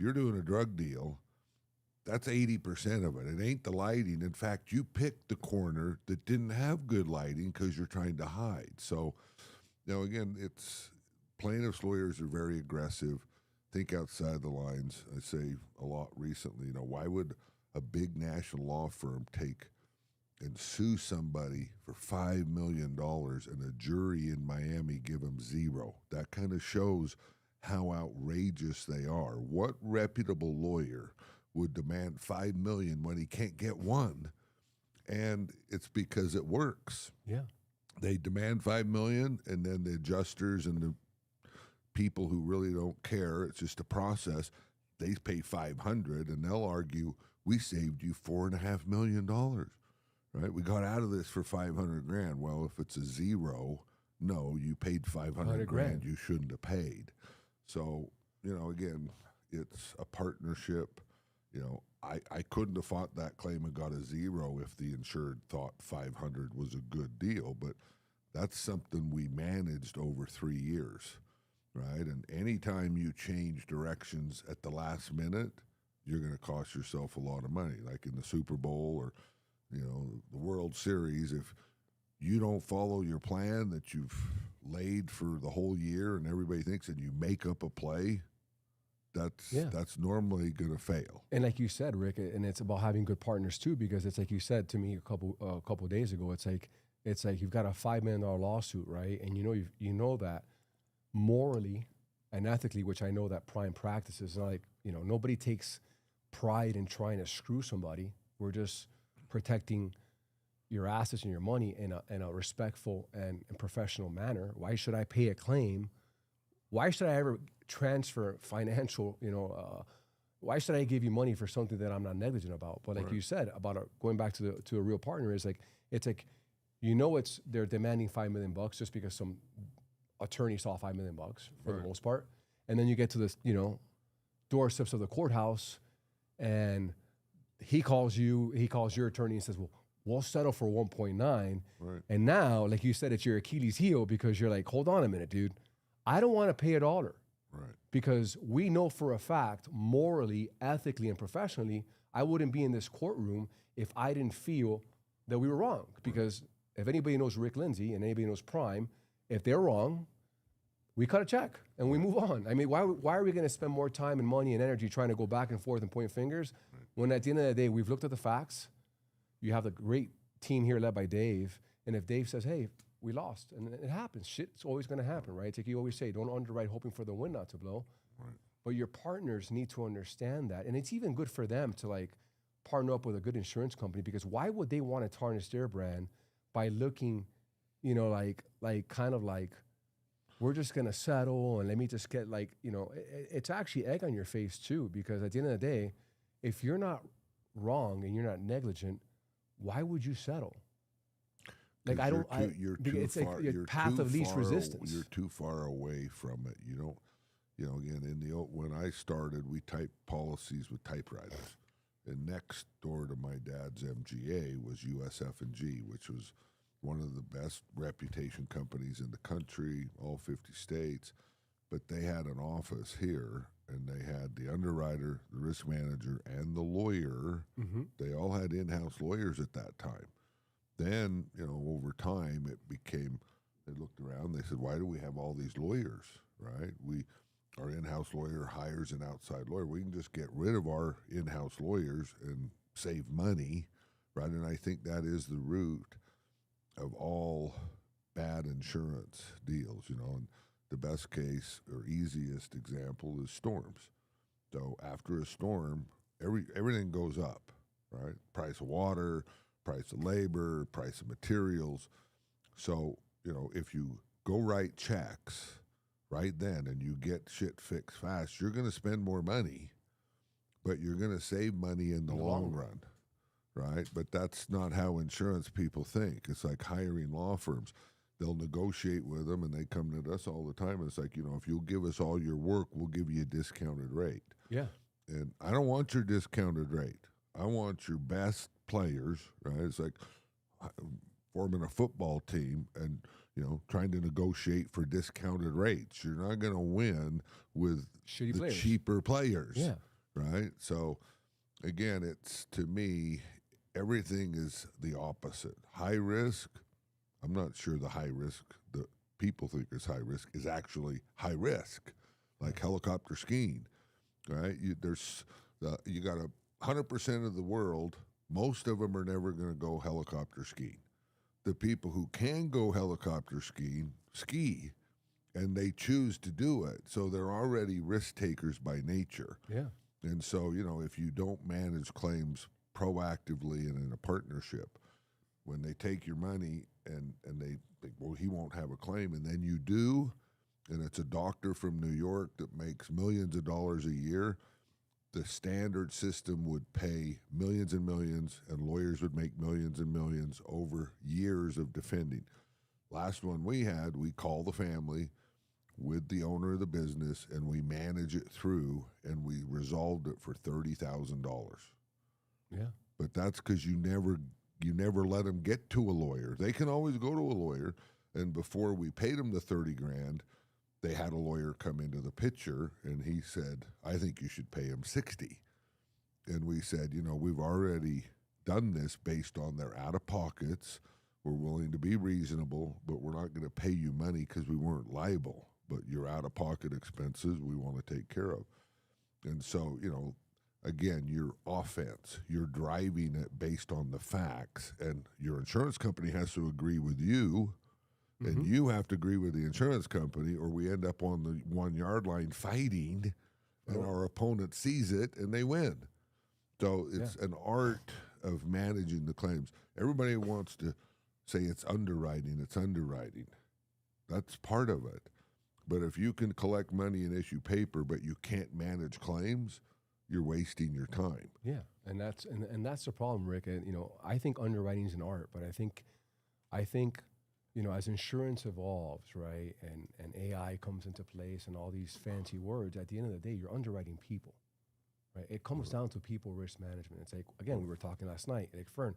you're doing a drug deal, that's 80% of it. It ain't the lighting. In fact, you picked the corner that didn't have good lighting because you're trying to hide. So, again, it's plaintiffs' lawyers are very aggressive. Think outside the lines. I say a lot recently, why would a big national law firm take and sue somebody for $5 million and a jury in Miami give them zero? That kind of shows how outrageous they are. What reputable lawyer would demand $5 million when he can't get one? And it's because it works. Yeah. They demand $5 million, and then the adjusters and the people who really don't care, it's just a process, they pay $500, and they'll argue, we saved you $4.5 million, right? We got out of this for $500,000. Well, if it's a zero, no, you paid $500,000 you shouldn't have paid. So, again, it's a partnership. I couldn't have fought that claim and got a zero if the insured thought 500 was a good deal, but that's something we managed over 3 years, right? And anytime you change directions at the last minute, you're going to cost yourself a lot of money, like in the Super Bowl or, the World Series. If you don't follow your plan that you've laid for the whole year and everybody thinks, and you make up a play, that's normally going to fail. And like you said, Rick, and it's about having good partners too, because it's like you said to me a couple of days ago. It's like you've got a $5 million lawsuit, right? And you know that morally and ethically, which I know that prime practice is like, nobody takes pride in trying to screw somebody. We're just protecting your assets and your money in a respectful and professional manner. Why should I pay a claim? Why should I ever transfer financial, why should I give you money for something that I'm not negligent about? But like you said, about going back to a real partner, it's like, they're demanding $5 million just because some attorney saw $5 million for the most part. And then you get to this, doorsteps of the courthouse, and he calls your attorney and says, well, we'll settle for 1.9. Right. And now, like you said, it's your Achilles heel because you're like, hold on a minute, dude. I don't want to pay $1. Right. Because we know for a fact, morally, ethically, and professionally, I wouldn't be in this courtroom if I didn't feel that we were wrong. Because if anybody knows Rick Lindsay and anybody knows Prime, if they're wrong, we cut a check and we move on. I mean, why are we going to spend more time and money and energy trying to go back and forth and point fingers when at the end of the day, we've looked at the facts. You have a great team here led by Dave. And if Dave says, hey, we lost, and it happens. Shit's always going to happen, right? It's like you always say, don't underwrite hoping for the wind not to blow. Right. But your partners need to understand that. And it's even good for them to like partner up with a good insurance company, because why would they want to tarnish their brand by looking, like we're just going to settle and let me just get it's actually egg on your face too, because at the end of the day, if you're not wrong and you're not negligent, why would you settle? Like it's like your path of least resistance. You're too far away from it. You don't, again, when I started, we typed policies with typewriters. And next door to my dad's MGA was USF&G, which was one of the best reputation companies in the country, all 50 states. But they had an office here, and they had the underwriter, the risk manager, and the lawyer. Mm-hmm. They all had in-house lawyers at that time. Then, over time, it became, they looked around, they said, why do we have all these lawyers, right? Our in-house lawyer hires an outside lawyer. We can just get rid of our in-house lawyers and save money, right? And I think that is the root of all bad insurance deals, and the best case or easiest example is storms. So after a storm, everything goes up, right? Price of water, price of labor, price of materials. So, if you go write checks right then and you get shit fixed fast, you're going to spend more money, but you're going to save money in the long run, right? But that's not how insurance people think. It's like hiring law firms. They'll negotiate with them, and they come to us all the time. And it's like, if you'll give us all your work, we'll give you a discounted rate. Yeah. And I don't want your discounted rate. I want your best players, right? It's like forming a football team and, trying to negotiate for discounted rates. You're not going to win with shitty players. Cheaper players. Yeah. right? So again, it's to me, everything is the opposite. High risk, I'm not sure the high risk that people think is high risk is actually high risk, like helicopter skiing, right? You got 100% of the world, most of them are never going to go helicopter skiing. The people who can go helicopter skiing ski, and they choose to do it. So they're already risk takers by nature. Yeah. And so, if you don't manage claims proactively and in a partnership, when they take your money and they think, well, he won't have a claim, and then you do, and it's a doctor from New York that makes millions of dollars a year, the standard system would pay millions and millions, and lawyers would make millions and millions over years of defending. Last one we had, we call the family with the owner of the business, and we manage it through, and we resolved it for $30,000. Yeah. But that's because you never let them get to a lawyer. They can always go to a lawyer, and before we paid them the 30 grand, they had a lawyer come into the picture, and he said, I think you should pay him 60. And we said, we've already done this based on their out-of-pockets. We're willing to be reasonable, but we're not going to pay you money because we weren't liable. But your out-of-pocket expenses we want to take care of. And so, again, your offense, you're driving it based on the facts, and your insurance company has to agree with you, and you have to agree with the insurance company, or we end up on the 1 yard line fighting, and our opponent sees it and they win. So it's an art of managing the claims. Everybody wants to say it's underwriting. That's part of it. But if you can collect money and issue paper, but you can't manage claims, you're wasting your time. Yeah, and that's the problem, Rick. And I think underwriting is an art, but I think as insurance evolves, right, and AI comes into place and all these fancy words, at the end of the day, you're underwriting people, right? It comes down to people risk management. It's like, again, we were talking last night, like, Fern,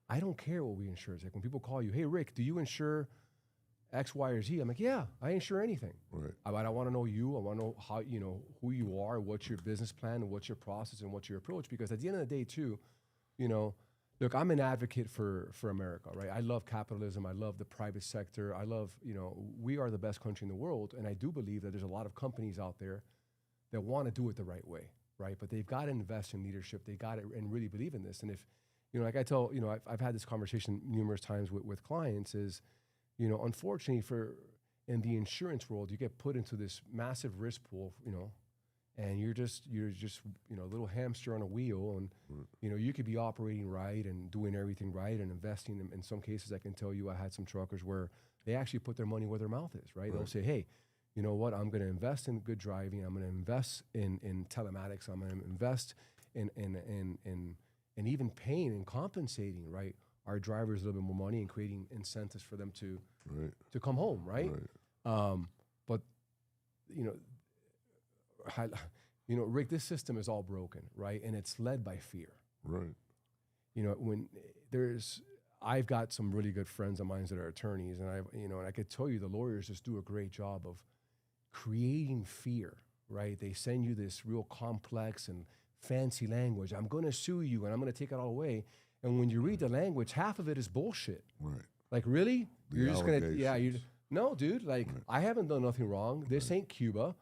I don't care what we insure. It's like when people call you, hey, Rick, do you insure X, Y, or Z? I'm like, yeah, I insure anything. Right. I want to know you. I want to know how, who you are, what's your business plan, and what's your process, and what's your approach. Because at the end of the day, too, look, I'm an advocate for America, right? I love capitalism. I love the private sector. I love, we are the best country in the world. And I do believe that there's a lot of companies out there that want to do it the right way, right? But they've got to invest in leadership. They got to and really believe in this. And if, like I tell, I've had this conversation numerous times with clients is, unfortunately in the insurance world, you get put into this massive risk pool, and you're just a little hamster on a wheel, and you could be operating right and doing everything right and investing. In some cases, I can tell you, I had some truckers where they actually put their money where their mouth is. Right? They'll say, "Hey, you know what? I'm going to invest in good driving. I'm going to invest in telematics. I'm going to invest in even paying and compensating right our drivers a little bit more money and creating incentives for them to come home. Right? But Rick, this system is all broken, right? And it's led by fear. Right. I've got some really good friends of mine that are attorneys, and and I could tell you the lawyers just do a great job of creating fear, right? They send you this real complex and fancy language. I'm going to sue you, and I'm going to take it all away. And when you read the language, half of it is bullshit. Right. Like, really? You're just going allegations. no, dude, like, I haven't done nothing wrong. This ain't Cuba.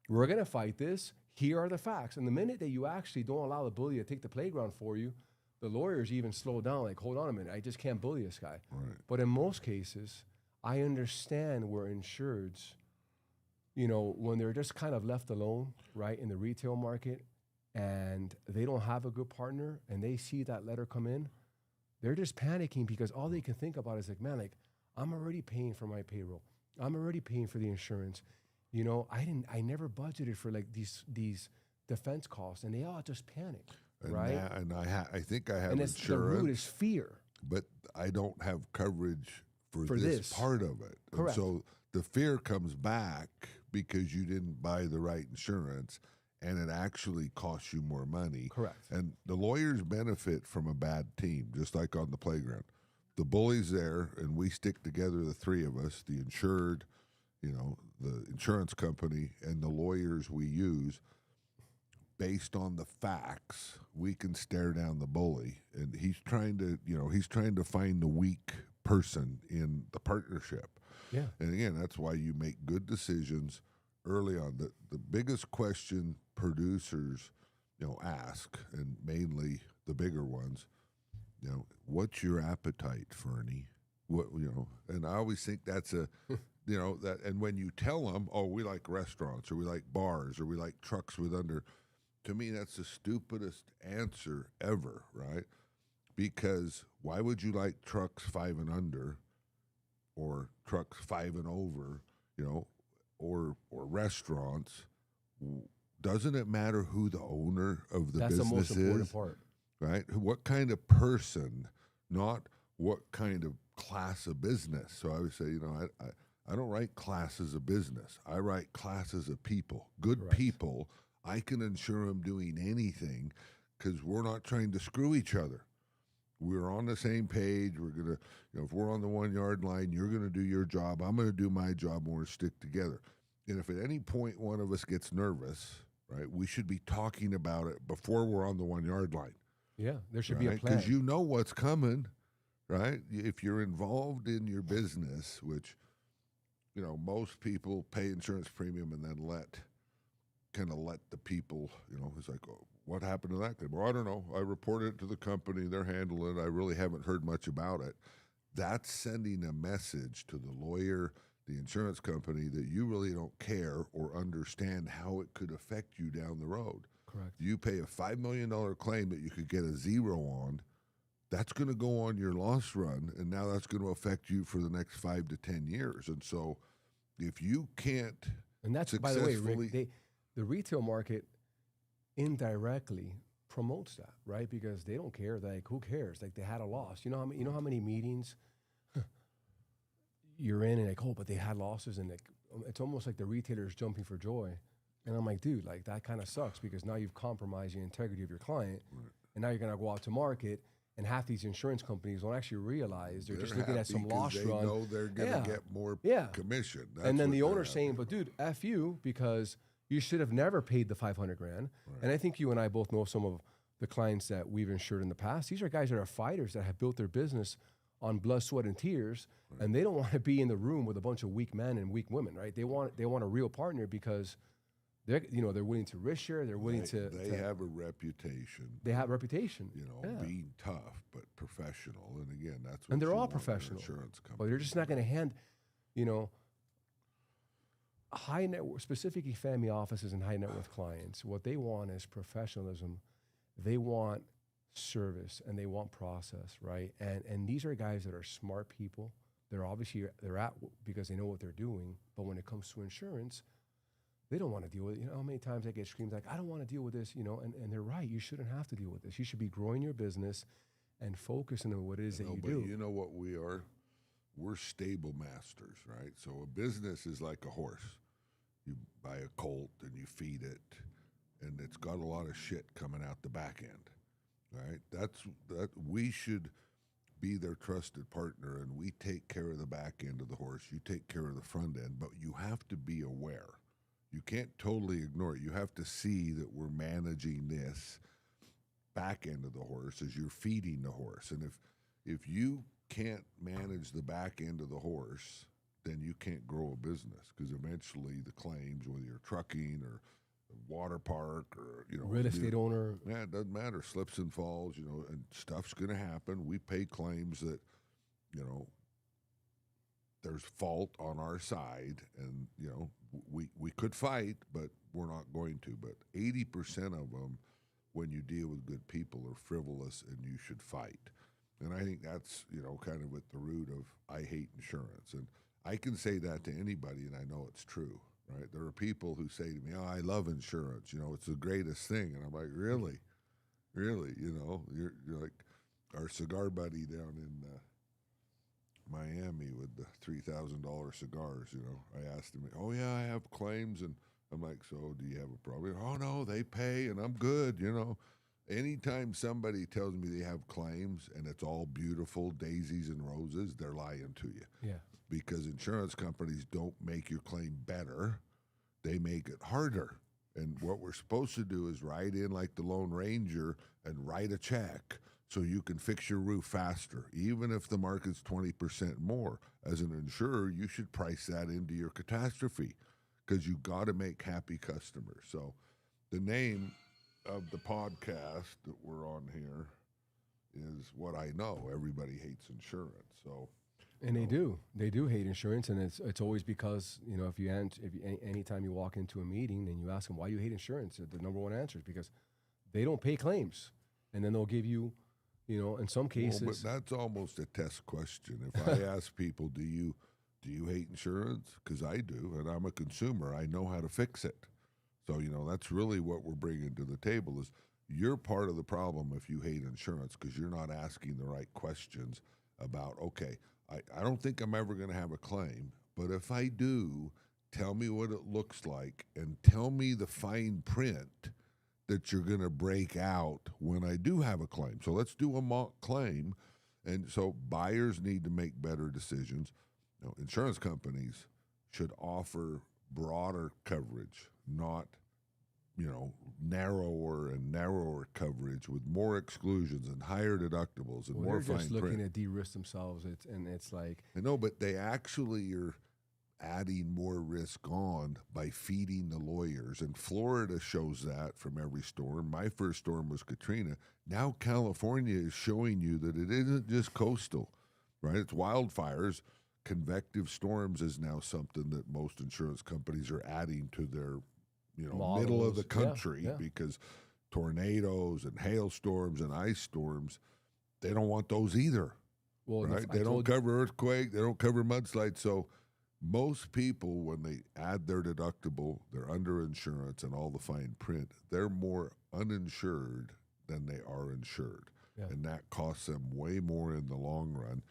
We're going to fight this. Here are the facts. And the minute that you actually don't allow the bully to take the playground for you, the lawyers even slow down, like, hold on a minute, I just can't bully this guy. Right. But in most cases, I understand where insureds, when they're just kind of left alone, right, in the retail market, and they don't have a good partner, and they see that letter come in, they're just panicking because all they can think about is like, man, like, I'm already paying for my payroll. I'm already paying for the insurance. I never budgeted for like these defense costs, and they all just panic, right? I think I have and insurance. The root is fear. But I don't have coverage for this part of it. Correct. And so the fear comes back because you didn't buy the right insurance, and it actually costs you more money. Correct. And the lawyers benefit from a bad team, just like on the playground. The bully's there, and we stick together, the three of us, the insured, the insurance company, and the lawyers we use. based on the facts, we can stare down the bully, and he's trying to find the weak person in the partnership. Yeah. And again, that's why you make good decisions early on. The biggest question producers, ask, and mainly the bigger ones, what's your appetite, Fernie? What, and I always think that's a, that, and when you tell them, oh, we like restaurants, or we like bars, or we like trucks with under, to me, that's the stupidest answer ever, right? Because why would you like trucks 5 and under, or trucks 5 and over, or restaurants? Doesn't it matter who the owner of the That's business the most important is? part. Right? What kind of person, not what kind of class of business. So I would say, I don't write classes of business. I write classes of people. Good Correct. people, I can ensure them doing anything because we're not trying to screw each other. We're on the same page. We're going to, if we're on the 1 yard line, you're going to do your job. I'm going to do my job, and we're going to stick together. And if at any point one of us gets nervous, right, we should be talking about it before we're on the 1 yard line. Yeah, there should be a plan. Because you know what's coming, right? If you're involved in your business, which, most people pay insurance premium and then let the people, it's like, oh, what happened to that? Well, I don't know. I reported it to the company. They're handling it. I really haven't heard much about it. That's sending a message to the lawyer, the insurance company, that you really don't care or understand how it could affect you down the road. Correct. You pay a $5 million claim that you could get a 0 on. That's going to go on your loss run, and now that's going to affect you for the next 5 to 10 years. And so if you can't And that's, by the way, Rick, the retail market indirectly promotes that, right? Because they don't care. Like, who cares? Like, they had a loss. You know how many meetings you're in, and like, oh, but they had losses, and like, it's almost like the retailer is jumping for joy. And I'm like, dude, like, that kind of sucks, because now you've compromised the integrity of your client, and now you're gonna go out to market. And half these insurance companies don't actually realize they're just looking at some loss run. They know they're going to get more commission. That's and then the owner's saying, but dude, F you, because you should have never paid the $500,000. Right. And I think you and I both know some of the clients that we've insured in the past. These are guys that are fighters that have built their business on blood, sweat, and tears. Right. And they don't want to be in the room with a bunch of weak men and weak women, right? They want a real partner, because they're willing to risk share. They're willing to. They have a reputation. They have a reputation. Being tough but professional. And again, that's what. And they're all professional. Insurance company. But they're just not going to hand, high net worth, specifically family offices and high net worth clients. What they want is professionalism. They want service, and they want process, right? And these are guys that are smart people. They're at because they know what they're doing. But when it comes to insurance, they don't want to deal with it. How many times I get screams like, I don't want to deal with this, and they're right. You shouldn't have to deal with this. You should be growing your business and focusing on what it is that you do. You know what we are? We're stable masters, right? So a business is like a horse. You buy a colt and you feed it, and it's got a lot of shit coming out the back end, right? That we should be their trusted partner, and we take care of the back end of the horse. You take care of the front end, but you have to be aware. You can't totally ignore it. You have to see that we're managing this back end of the horse as you're feeding the horse. And if you can't manage the back end of the horse, then you can't grow a business, because eventually the claims, whether you're trucking or water park or real estate owner, it doesn't matter, slips and falls, and stuff's going to happen. We pay claims that there's fault on our side, and we could fight, but we're not going to. But 80% of them, when you deal with good people, are frivolous, and you should fight. And I think that's kind of at the root of I hate insurance. And I can say that to anybody, and I know it's true, right? There are people who say to me, "Oh, I love insurance. It's the greatest thing." And I'm like, "Really, really? You're like our cigar buddy down in Miami with the $3,000 cigars." I asked him, "Oh yeah, I have claims," and I'm like, "So do you have a problem?" "Oh no, they pay, and I'm good." Anytime somebody tells me they have claims and it's all beautiful daisies and roses, they're lying to you. Yeah. Because insurance companies don't make your claim better, they make it harder. And what we're supposed to do is ride in like the Lone Ranger and write a check so you can fix your roof faster, even if the market's 20% more. As an insurer, you should price that into your catastrophe because you got to make happy customers. So the name of the podcast that we're on here is What I Know. Everybody hates insurance. So, and they do hate insurance, and it's always because, you know, if you anytime you walk into a meeting and you ask them why you hate insurance, the number one answer is because they don't pay claims, and then they'll give you, you know, in some cases. Well, but that's almost a test question. If I ask people, do you hate insurance? Because I do, and I'm a consumer. I know how to fix it. So, you know, that's really what we're bringing to the table is you're part of the problem if you hate insurance because you're not asking the right questions about, okay, I don't think I'm ever going to have a claim, but if I do, tell me what it looks like and tell me the fine print that you're going to break out when I do have a claim. So let's do a mock claim. And so buyers need to make better decisions. You know, insurance companies should offer broader coverage, not, you know, narrower and narrower coverage with more exclusions and higher deductibles and more fine print. They're just looking to de-risk themselves. It's like, I know, but they actually are adding more risk on by feeding the lawyers. And Florida shows that from every storm. My first storm was Katrina. Now California is showing you that it isn't just coastal, right? It's wildfires. Convective storms is now something that most insurance companies are adding to their, you know, models. Middle of the country, yeah. because tornadoes and hailstorms and ice storms, they don't want those either. well, Right? They don't cover earthquake. They don't cover mudslide. So most people, when they add their deductible, their underinsurance, and all the fine print, they're more uninsured than they are insured. Yeah. And that costs them way more in the long run.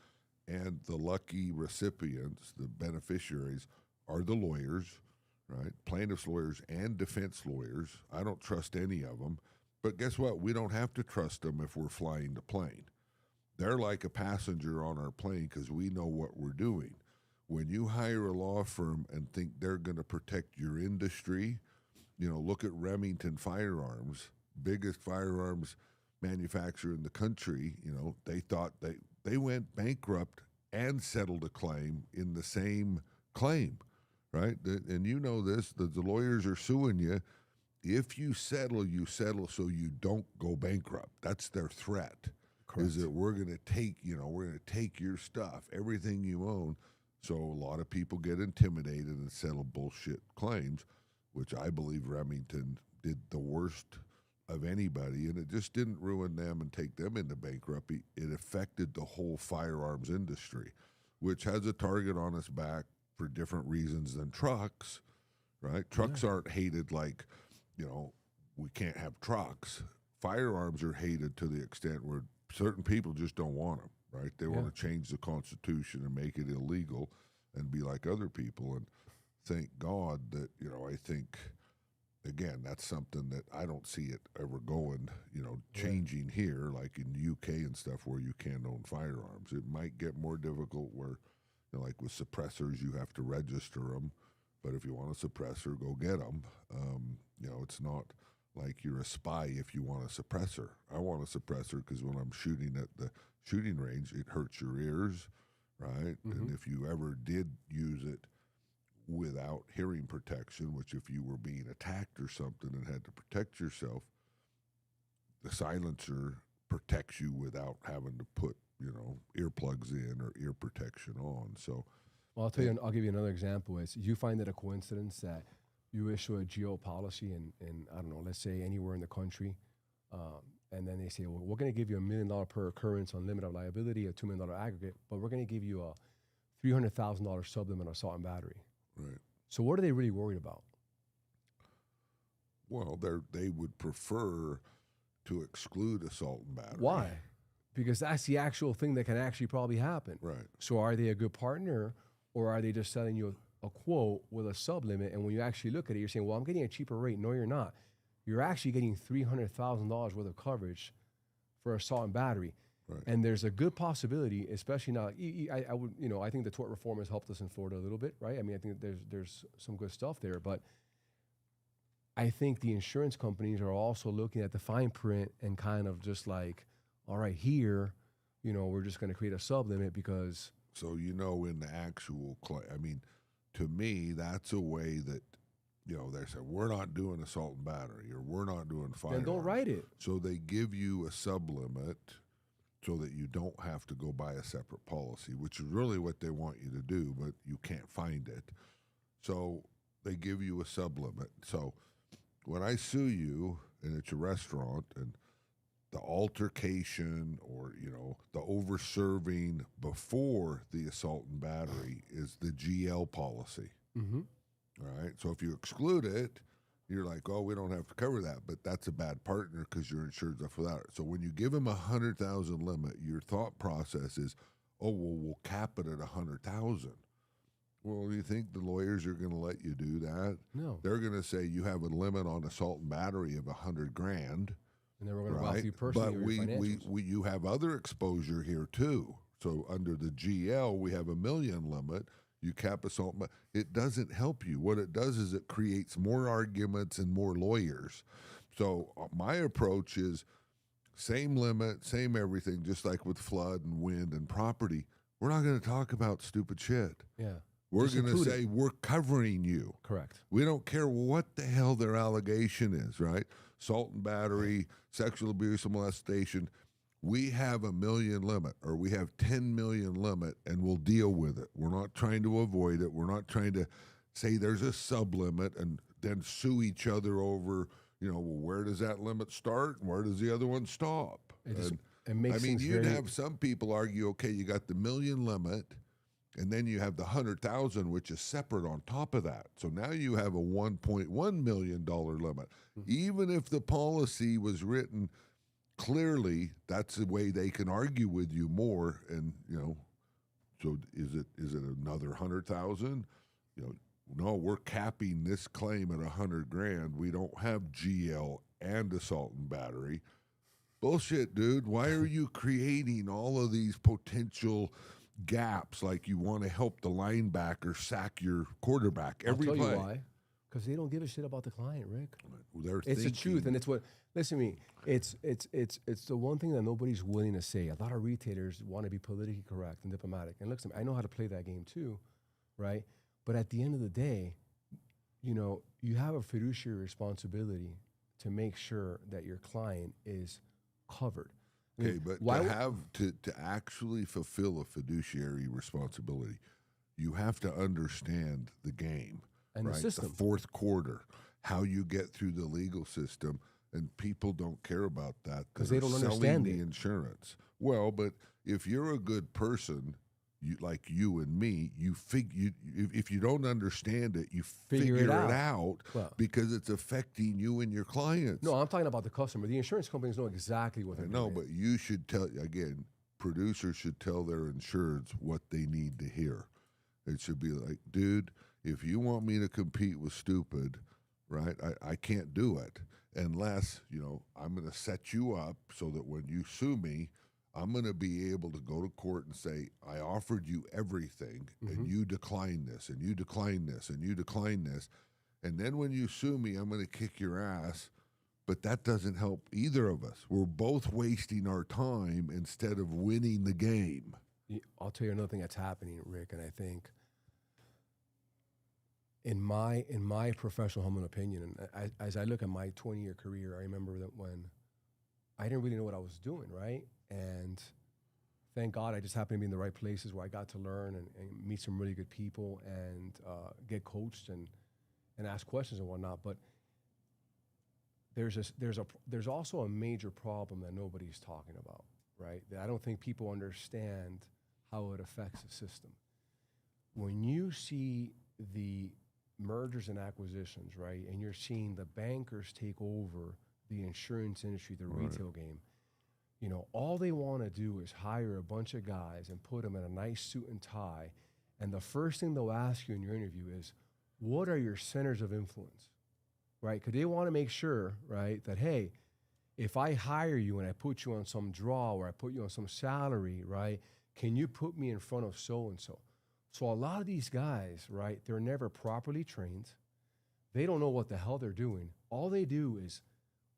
And the lucky recipients, the beneficiaries, are the lawyers, right? Plaintiffs' lawyers and defense lawyers. I don't trust any of them. But guess what? We don't have to trust them if we're flying the plane. They're like a passenger on our plane because we know what we're doing. When you hire a law firm and think they're going to protect your industry, you know, look at Remington Firearms, biggest firearms manufacturer in the country. You know, they thought they went bankrupt and settled a claim in the same claim, right? And you know this, the lawyers are suing you. If you settle so you don't go bankrupt. That's their threat. Correct. Is that we're going to take, you know, we're going to take your stuff, everything you own. So a lot of people get intimidated and settle bullshit claims, which I believe Remington did the worst of anybody, and it just didn't ruin them and take them into bankruptcy. It affected the whole firearms industry, which has a target on its back for different reasons than trucks, right? Trucks aren't hated like, you know, we can't have trucks. Firearms are hated to the extent where certain people just don't want them, right? They want to change the Constitution and make it illegal and be like other people. And thank God that, you know, I think, again, that's something that I don't see it ever going, you know, changing here, like in the UK and stuff where you can't own firearms. It might get more difficult where, you know, like with suppressors, you have to register them. But if you want a suppressor, go get them. You know, it's not like you're a spy if you want a suppressor. I want a suppressor because when I'm shooting at the shooting range, it hurts your ears, right? Mm-hmm. And if you ever did use it without hearing protection, which if you were being attacked or something and had to protect yourself, the silencer protects you without having to put, you know, earplugs in or ear protection on. So, well, I'll give you another example. Is you find it a coincidence that you issue a geo policy in I don't know, let's say anywhere in the country, and then they say, well, we're going to give you $1 million per occurrence on limit of liability, a $2 million aggregate, but we're going to give you a $300,000 sublimit on assault and battery. Right. So what are they really worried about? Well, they would prefer to exclude assault and battery. Why? Because that's the actual thing that can actually probably happen. Right. So are they a good partner, or are they just selling you a quote with a sublimit, and when you actually look at it, you're saying, well, I'm getting a cheaper rate. No, you're not. You're actually getting $300,000 worth of coverage for assault and battery. Right. And there's a good possibility, especially now, I would, you know, I think the tort reform has helped us in Florida a little bit, right? I mean, I think there's some good stuff there, but I think the insurance companies are also looking at the fine print and kind of just like, all right, here, we're just going to create a sub limit because. So, in the actual I mean, to me, that's a way that, they say, we're not doing assault and battery, or we're not doing firearms. Then don't write it. So they give you a sublimit so that you don't have to go buy a separate policy, which is really what they want you to do, but you can't find it. So they give you a sublimit. So when I sue you and it's a restaurant and the altercation or, the over-serving before the assault and battery is the GL policy. Mm-hmm. All right. So if you exclude it, you're like, oh, we don't have to cover that, but that's a bad partner because you're insured without it. So when you give them 100,000 limit, your thought process is, oh, well, we'll cap it at 100,000. Well, you think the lawyers are going to let you do that? No. They're going to say you have a limit on assault and battery of $100,000. And then we're going to go after you personally. But you have other exposure here too. So under the GL, we have $1 million limit. You cap assault. It doesn't help you. What it does is it creates more arguments and more lawyers. So my approach is same limit, same everything, just like with flood and wind and property. We're not going to talk about stupid shit. Yeah. We're going to say we're covering you. Correct. We don't care what the hell their allegation is, right? Assault and battery, sexual abuse and molestation. We have $1 million limit, or we have 10 million limit, and we'll deal with it. We're not trying to avoid it. We're not trying to say there's a sublimit and then sue each other over, well, where does that limit start and where does the other one stop? It makes you'd have some people argue, okay, you got the $1 million limit, and then you have the 100,000, which is separate on top of that. So now you have a $1.1 million limit. Mm-hmm. Even if the policy was written clearly, that's the way they can argue with you more. And, so is it another 100,000? No, we're capping this claim at $100,000. We don't have GL and assault and battery. Bullshit, dude. Why are you creating all of these potential gaps like you want to help the linebacker sack your quarterback every play? I'll tell you why. Because they don't give a shit about the client, Rick. It's the truth, and it's what. Listen to me. It's the one thing that nobody's willing to say. A lot of retailers want to be politically correct and diplomatic. And listen, I know how to play that game too, right? But at the end of the day, you have a fiduciary responsibility to make sure that your client is covered. Okay, but to actually fulfill a fiduciary responsibility, you have to understand the game and right? the system. The fourth quarter, how you get through the legal system, and people don't care about that because they don't understand the insurance. Well, but if you're a good person, like you and me, if you don't understand it, you figure it out because it's affecting you and your clients. No, I'm talking about the customer. The insurance companies know exactly what they're doing. No, but you should tell, again, producers should tell their insureds what they need to hear. It should be like, dude, if you want me to compete with stupid, right, I can't do it unless, I'm going to set you up so that when you sue me, I'm going to be able to go to court and say, I offered you everything, and you declined this, and you declined this, and you declined this. And then when you sue me, I'm going to kick your ass. But that doesn't help either of us. We're both wasting our time instead of winning the game. I'll tell you another thing that's happening, Rick, and I think in my professional humble opinion, and as I look at my 20-year career, I remember that when I didn't really know what I was doing, right? And thank God I just happened to be in the right places where I got to learn and meet some really good people and get coached and ask questions and whatnot. But there's also a major problem that nobody's talking about, right? That I don't think people understand how it affects the system. When you see the mergers and acquisitions, right, and you're seeing the bankers take over the insurance industry, the retail game, all they want to do is hire a bunch of guys and put them in a nice suit and tie. And the first thing they'll ask you in your interview is, what are your centers of influence, right? Because they want to make sure, right, that, hey, if I hire you and I put you on some draw or I put you on some salary, right, can you put me in front of so-and-so? So a lot of these guys, right, they're never properly trained. They don't know what the hell they're doing. all they do is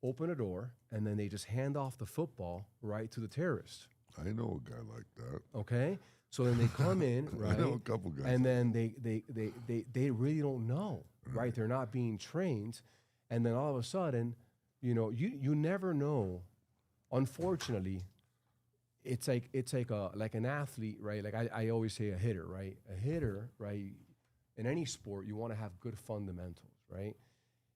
open a door and then they just hand off the football right to the terrorist. I know a guy like that. Okay, so then they come in, right? I know a couple guys. And then they really don't know, right? They're not being trained, and then all of a sudden, you never know. Unfortunately, it's like an athlete, right? Like I always say, a hitter, right? A hitter, right? In any sport, you want to have good fundamentals, right?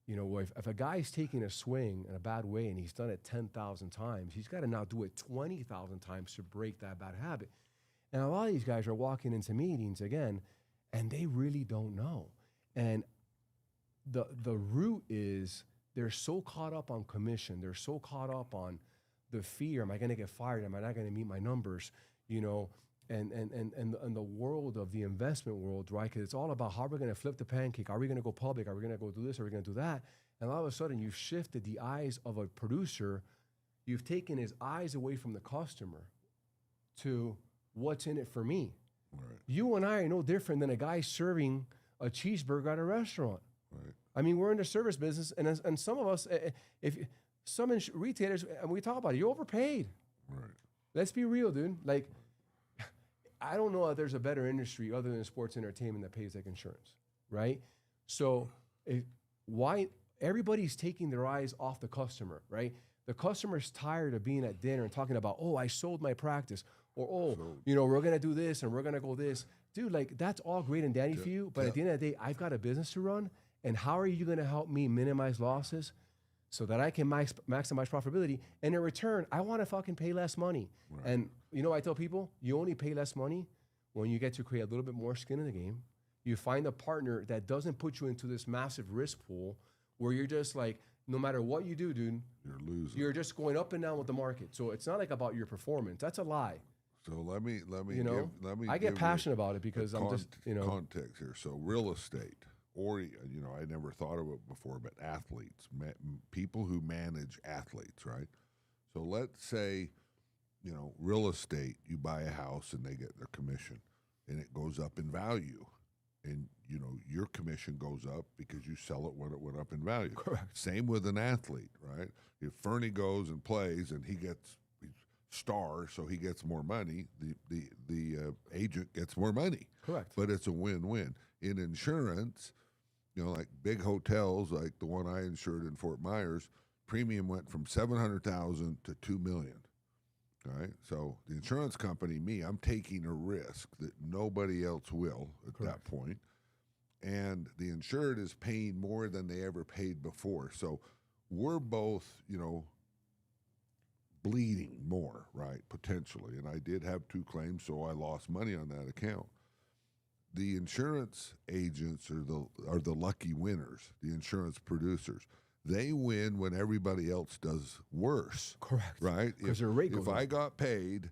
If a guy's taking a swing in a bad way and he's done it 10,000 times, he's got to now do it 20,000 times to break that bad habit. And a lot of these guys are walking into meetings again, and they really don't know. And the root is they're so caught up on commission. They're so caught up on the fear. Am I going to get fired? Am I not going to meet my numbers? And the world of the investment world, right? Because it's all about how we're going to flip the pancake. Are we going to go public? Are we going to go do this? Are we going to do that? And all of a sudden, you've shifted the eyes of a producer. You've taken his eyes away from the customer to what's in it for me. Right. You and I are no different than a guy serving a cheeseburger at a restaurant. Right. I mean, we're in the service business, and some of us, retailers, and we talk about it, you're overpaid. Right. Let's be real, dude. Like, I don't know if there's a better industry other than sports entertainment that pays like insurance, right? So why everybody's taking their eyes off the customer, right? The customer's tired of being at dinner and talking about, I sold my practice, or we're gonna do this and we're gonna go this. Dude, like, that's all great and dandy for you, but at the end of the day, I've got a business to run, and how are you gonna help me minimize losses so that I can maximize profitability? And in return, I wanna fucking pay less money. Right. And I tell people, you only pay less money when you get to create a little bit more skin in the game. You find a partner that doesn't put you into this massive risk pool where you're just like, no matter what you do, dude, you're losing. You're just going up and down with the market. So it's not like about your performance. That's a lie. So let me I get passionate about it because I'm just, context here. So real estate, or I never thought of it before, but athletes, people who manage athletes, right? So let's say, real estate, you buy a house and they get their commission, and it goes up in value, and your commission goes up because you sell it when it went up in value. Correct. Same with an athlete, right? If Fernie goes and plays and he's star, so he gets more money, the agent gets more money. Correct. But it's a win-win. In insurance, like big hotels, like the one I insured in Fort Myers, premium went from $700,000 to $2 million. All right, so the insurance company, I'm taking a risk that nobody else will at that point, and the insured is paying more than they ever paid before. So we're both, bleeding more, right, potentially. And I did have 2 claims, so I lost money on that account. The insurance agents are the lucky winners, the insurance producers. They win when everybody else does worse. Correct. Right? If I got paid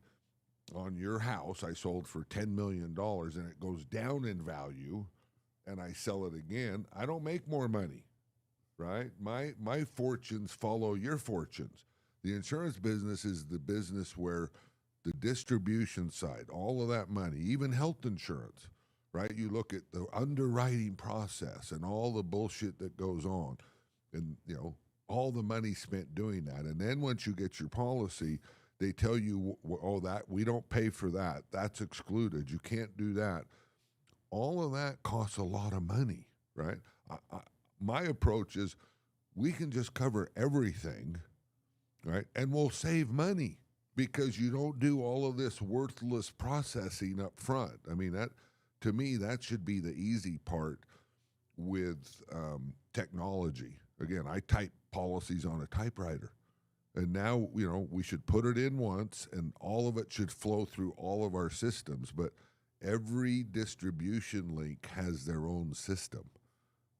on your house, I sold for $10 million, and it goes down in value, and I sell it again, I don't make more money, right? My fortunes follow your fortunes. The insurance business is the business where the distribution side, all of that money, even health insurance, right? You look at the underwriting process and all the bullshit that goes on, and all the money spent doing that. And then once you get your policy, they tell you, that we don't pay for that. That's excluded. You can't do that. All of that costs a lot of money, right? My approach is we can just cover everything, right? And we'll save money because you don't do all of this worthless processing up front. I mean, to me, that should be the easy part with technology. Again, I type policies on a typewriter. And now, we should put it in once, and all of it should flow through all of our systems. But every distribution link has their own system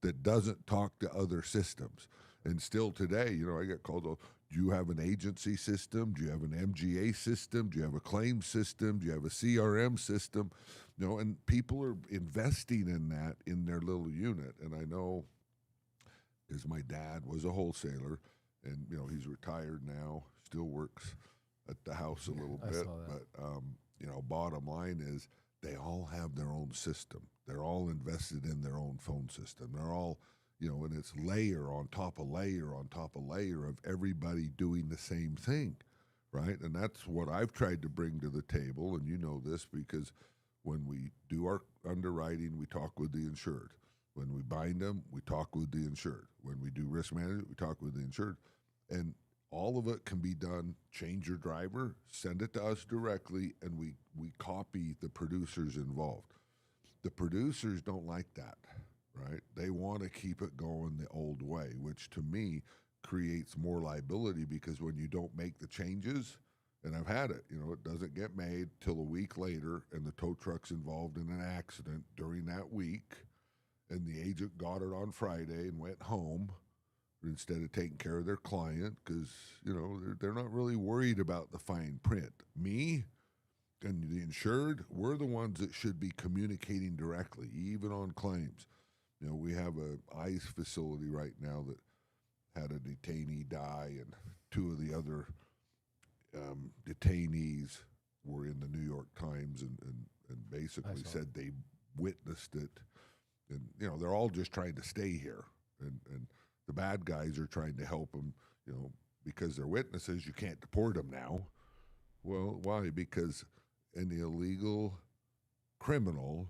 that doesn't talk to other systems. And still today, I get called, do you have an agency system? Do you have an MGA system? Do you have a claim system? Do you have a CRM system? And people are investing in that in their little unit. And I know, because my dad was a wholesaler, and he's retired now, still works at the house a little bit. But bottom line is they all have their own system. They're all invested in their own phone system. They're all, and it's layer on top of layer on top of layer of everybody doing the same thing, right? And that's what I've tried to bring to the table, and you know this because when we do our underwriting, we talk with the insured. When we bind them, we talk with the insured. When we do risk management, we talk with the insured. And all of it can be done, change your driver, send it to us directly, and we copy the producers involved. The producers don't like that, right? They want to keep it going the old way, which to me creates more liability because when you don't make the changes, and I've had it, it doesn't get made till a week later and the tow truck's involved in an accident during that week and the agent got it on Friday and went home instead of taking care of their client because, they're not really worried about the fine print. Me and the insured, we're the ones that should be communicating directly, even on claims. We have a ICE facility right now that had a detainee die, and two of the other detainees were in the New York Times and basically said they witnessed it. And, they're all just trying to stay here. And the bad guys are trying to help them, because they're witnesses, you can't deport them now. Well, why? Because an illegal criminal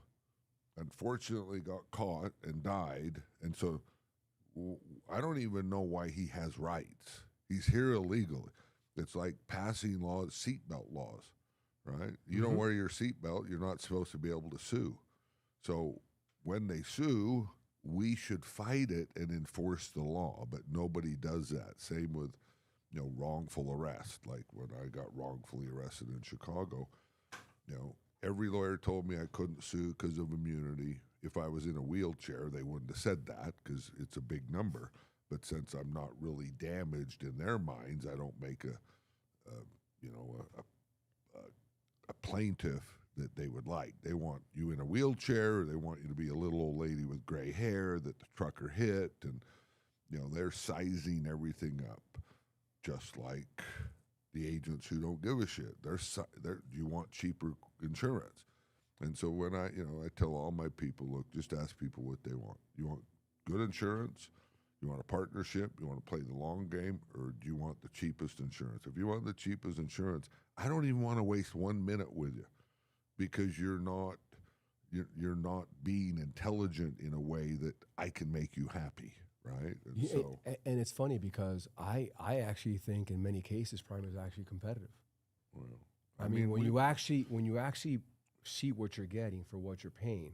unfortunately got caught and died. And so I don't even know why he has rights. He's here illegally. It's like passing laws, seatbelt laws, right? You don't wear your seatbelt, you're not supposed to be able to sue. So when they sue, we should fight it and enforce the law, but nobody does that. Same with, wrongful arrest. Like when I got wrongfully arrested in Chicago, every lawyer told me I couldn't sue because of immunity. If I was in a wheelchair, they wouldn't have said that because it's a big number. But since I'm not really damaged in their minds, I don't make a plaintiff that they would like. They want you in a wheelchair, or they want you to be a little old lady with gray hair that the trucker hit, and they're sizing everything up, just like the agents who don't give a shit. You want cheaper insurance, and so when I tell all my people, look, just ask people what they want. You want good insurance? You want a partnership? You want to play the long game? Or do you want the cheapest insurance? If you want the cheapest insurance, I don't even want to waste 1 minute with you because you're not being intelligent in a way that I can make you happy, right? And it's funny because I actually think in many cases Prime is actually competitive. Well, I mean when you actually see what you're getting for what you're paying,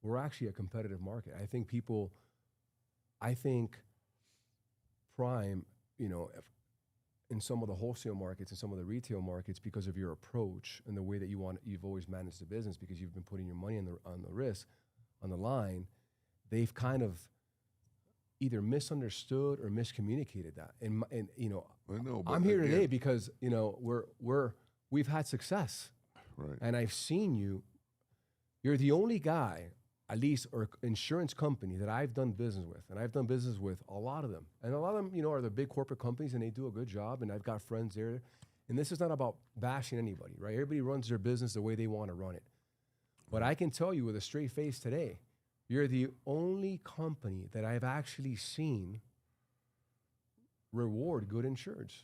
we're actually a competitive market. I think Prime, in some of the wholesale markets and some of the retail markets, because of your approach and the way that you've always managed the business, because you've been putting your money on the risk, on the line, they've kind of either misunderstood or miscommunicated that. And I'm here today because we've had success, right? And I've seen you're the only guy, at least, or insurance company that I've done business with, and I've done business with a lot of them. And a lot of them, are the big corporate companies, and they do a good job, and I've got friends there. And this is not about bashing anybody, right? Everybody runs their business the way they want to run it. But I can tell you with a straight face today, you're the only company that I've actually seen reward good insureds.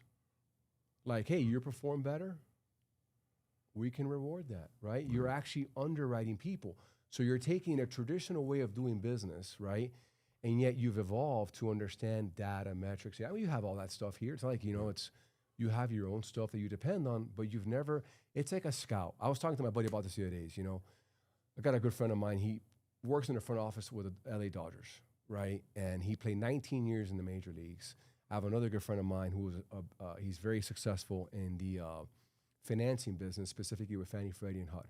Like, hey, you perform better, we can reward that, right? You're actually underwriting people. So you're taking a traditional way of doing business, right? And yet you've evolved to understand data, metrics. Yeah, you have all that stuff here. It's like, you have your own stuff that you depend on, but you've never, it's like a scout. I was talking to my buddy about this the other days, I got a good friend of mine. He works in the front office with the LA Dodgers, right? And he played 19 years in the major leagues. I have another good friend of mine who was, he's very successful in the financing business, specifically with Fannie, Freddie, and HUD.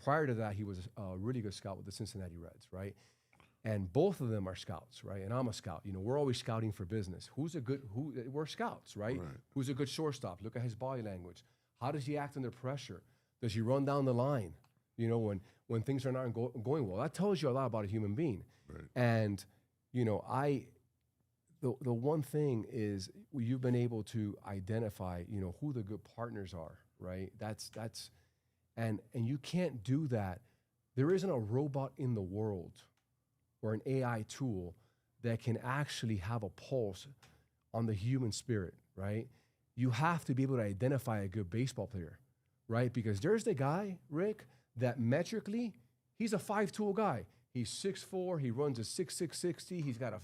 Prior to that, he was a really good scout with the Cincinnati Reds, right? And both of them are scouts, right? And I'm a scout. We're always scouting for business. We're scouts, right? Who's a good shortstop? Look at his body language. How does he act under pressure? Does he run down the line? When things are not going well, that tells you a lot about a human being. Right. And the one thing is you've been able to identify, who the good partners are, right? And you can't do that. There isn't a robot in the world or an AI tool that can actually have a pulse on the human spirit, right? You have to be able to identify a good baseball player, right? Because there's the guy, Rick, that metrically, he's a 5'2" guy. He's 6'4", he runs a 6'6", 60. He's got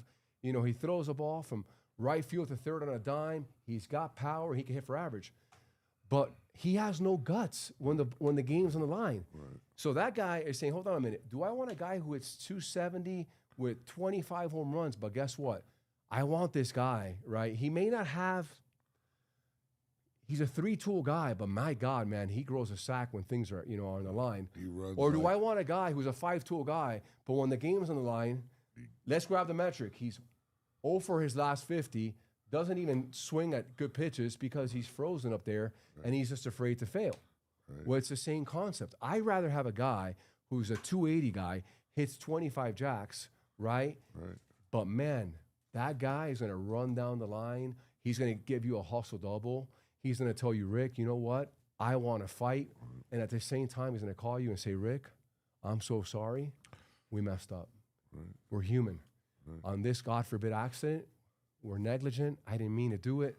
he throws a ball from right field to third on a dime. He's got power, he can hit for average. But he has no guts when the game's on the line. Right. So that guy is saying, hold on a minute, do I want a guy who hits 270 with 25 home runs? But guess what? I want this guy, right? He may not have, he's a 3-tool guy, but my God, man, he grows a sack when things are, on the line. He runs Or do I want a guy who's a 5-tool guy, but when the game's on the line, let's grab the metric. He's 0 for his last 50, doesn't even swing at good pitches because he's frozen up there, and he's just afraid to fail. Right. Well, it's the same concept. I'd rather have a guy who's a 280 guy, hits 25 jacks, right? Right. But man, that guy is going to run down the line. He's going to give you a hustle double. He's going to tell you, Rick, you know what? I want to fight. And at the same time, he's going to call you and say, Rick, I'm so sorry. We messed up. Right. We're human. Right. On this, God forbid, accident, we're negligent. I didn't mean to do it.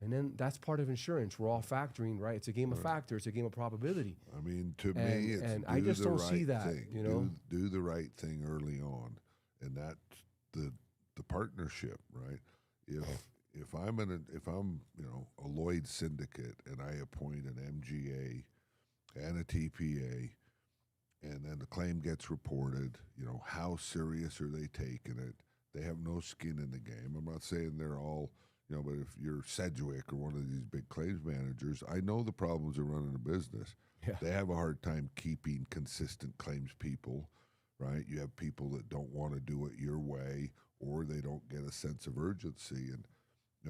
And then that's part of insurance. We're all factoring, right? It's a game of factor. It's a game of probability. I mean, to me, it's and do I just the don't right see that, thing. Do the right thing early on, and that's the partnership, right? If I'm a Lloyd syndicate and I appoint an MGA and a TPA, and then the claim gets reported, how serious are they taking it? They have no skin in the game. I'm not saying they're all, but if you're Sedgwick or one of these big claims managers, I know the problems of running a business. Yeah. They have a hard time keeping consistent claims people, right? You have people that don't want to do it your way, or they don't get a sense of urgency. And,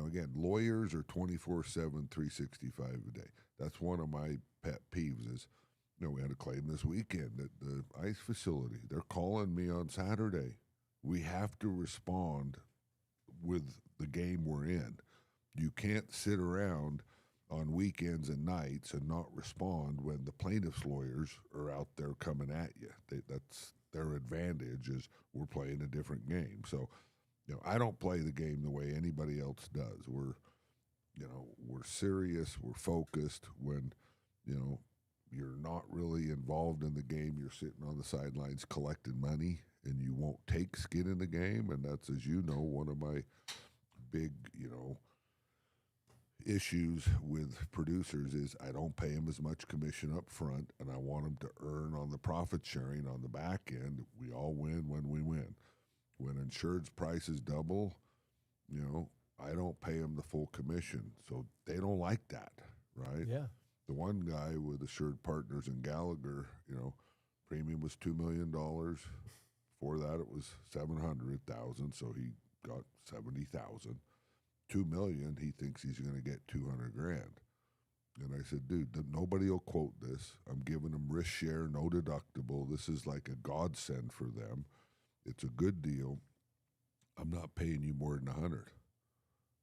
again, lawyers are 24/7, 365 a day. That's one of my pet peeves is, we had a claim this weekend at the ICE facility. They're calling me on Saturday. We have to respond with the game we're in. You can't sit around on weekends and nights and not respond when the plaintiff's lawyers are out there coming at you. That's their advantage is we're playing a different game. So, I don't play the game the way anybody else does. We're serious, we're focused. When, you're not really involved in the game, you're sitting on the sidelines collecting money, and you won't take skin in the game. And that's, as you know, one of my big, issues with producers is I don't pay them as much commission up front, and I want them to earn on the profit sharing on the back end. We all win when we win. When insured's prices double, I don't pay them the full commission. So they don't like that, right? Yeah. The one guy with Assured Partners in Gallagher, premium was $2 million. Before that, it was $700,000, so he got $70,000. $2 million, he thinks he's going to get $200,000. And I said, dude, nobody will quote this. I'm giving them risk share, no deductible. This is like a godsend for them. It's a good deal. I'm not paying you more than $100,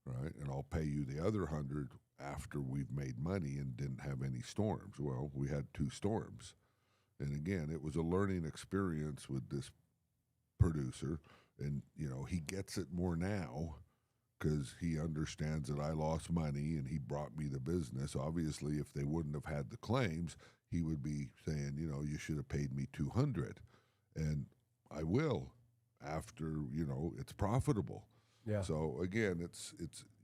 right? And I'll pay you the other $100 after we've made money and didn't have any storms. Well, we had 2 storms. And again, it was a learning experience with this producer. And, he gets it more now because he understands that I lost money and he brought me the business. Obviously, if they wouldn't have had the claims, he would be saying, you should have paid me $200. And I will after, it's profitable. Yeah. So again, it's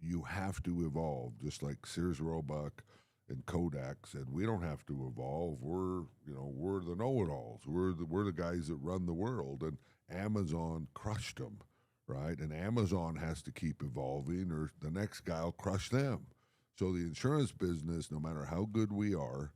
you have to evolve, just like Sears Roebuck and Kodak said, we don't have to evolve. We're the know-it-alls. We're the guys that run the world. And Amazon crushed them, right? And Amazon has to keep evolving, or the next guy will crush them. So the insurance business, no matter how good we are,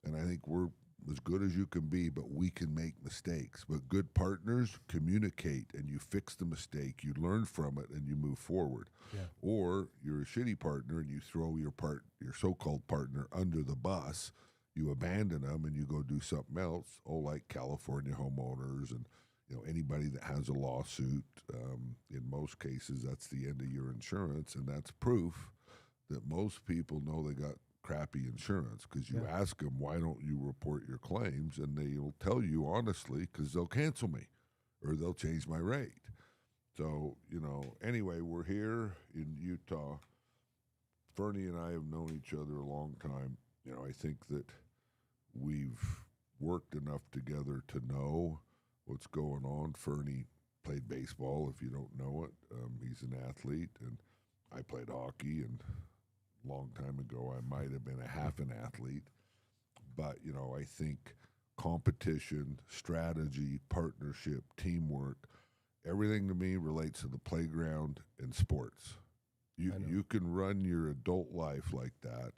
and I think we're as good as you can be, but we can make mistakes. But good partners communicate, and you fix the mistake, you learn from it, and you move forward. Yeah. Or you're a shitty partner and you throw your so-called partner under the bus, you abandon them and you go do something else. Like California homeowners and anybody that has a lawsuit. In most cases, that's the end of your insurance, and that's proof that most people know they got crappy insurance because you ask them, why don't you report your claims? And they'll tell you honestly, because they'll cancel me or they'll change my rate. So, anyway, we're here in Utah. Fernie and I have known each other a long time. I think that we've worked enough together to know what's going on. Fernie played baseball, if you don't know it. He's an athlete, and I played hockey, and a long time ago I might have been a half an athlete. But, I think competition, strategy, partnership, teamwork, everything to me relates to the playground and sports. You can run your adult life like that.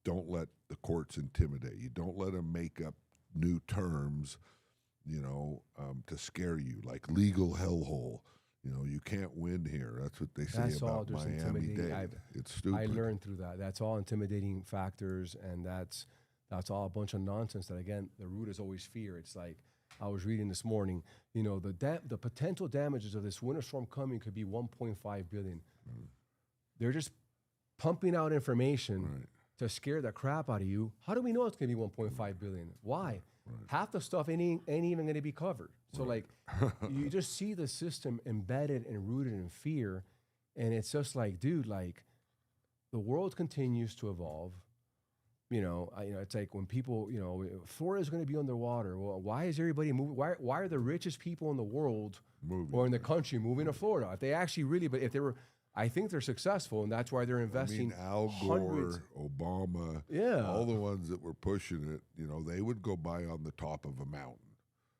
Don't let the courts intimidate you. Don't let them make up new terms, to scare you, like legal hellhole. You can't win here. That's what they say about Miami-Dade. It's stupid. I learned through that. That's all intimidating factors, and that's all a bunch of nonsense. That, again, the root is always fear. It's like I was reading this morning, the potential damages of this winter storm coming could be $1.5 billion. They're just pumping out information to scare the crap out of you. How do we know it's going to be $1.5 billion? Why? Half the stuff ain't even going to be covered. So you just see the system embedded and rooted in fear, and it's just like, dude, the world continues to evolve. It's like when people, Florida is going to be underwater. Well, why is everybody moving? Why are the richest people in the world or in the country moving to Florida? If they actually but if they were, I think they're successful, and that's why they're investing. Al Gore, Obama, all the ones that were pushing it, they would go by on the top of a mountain,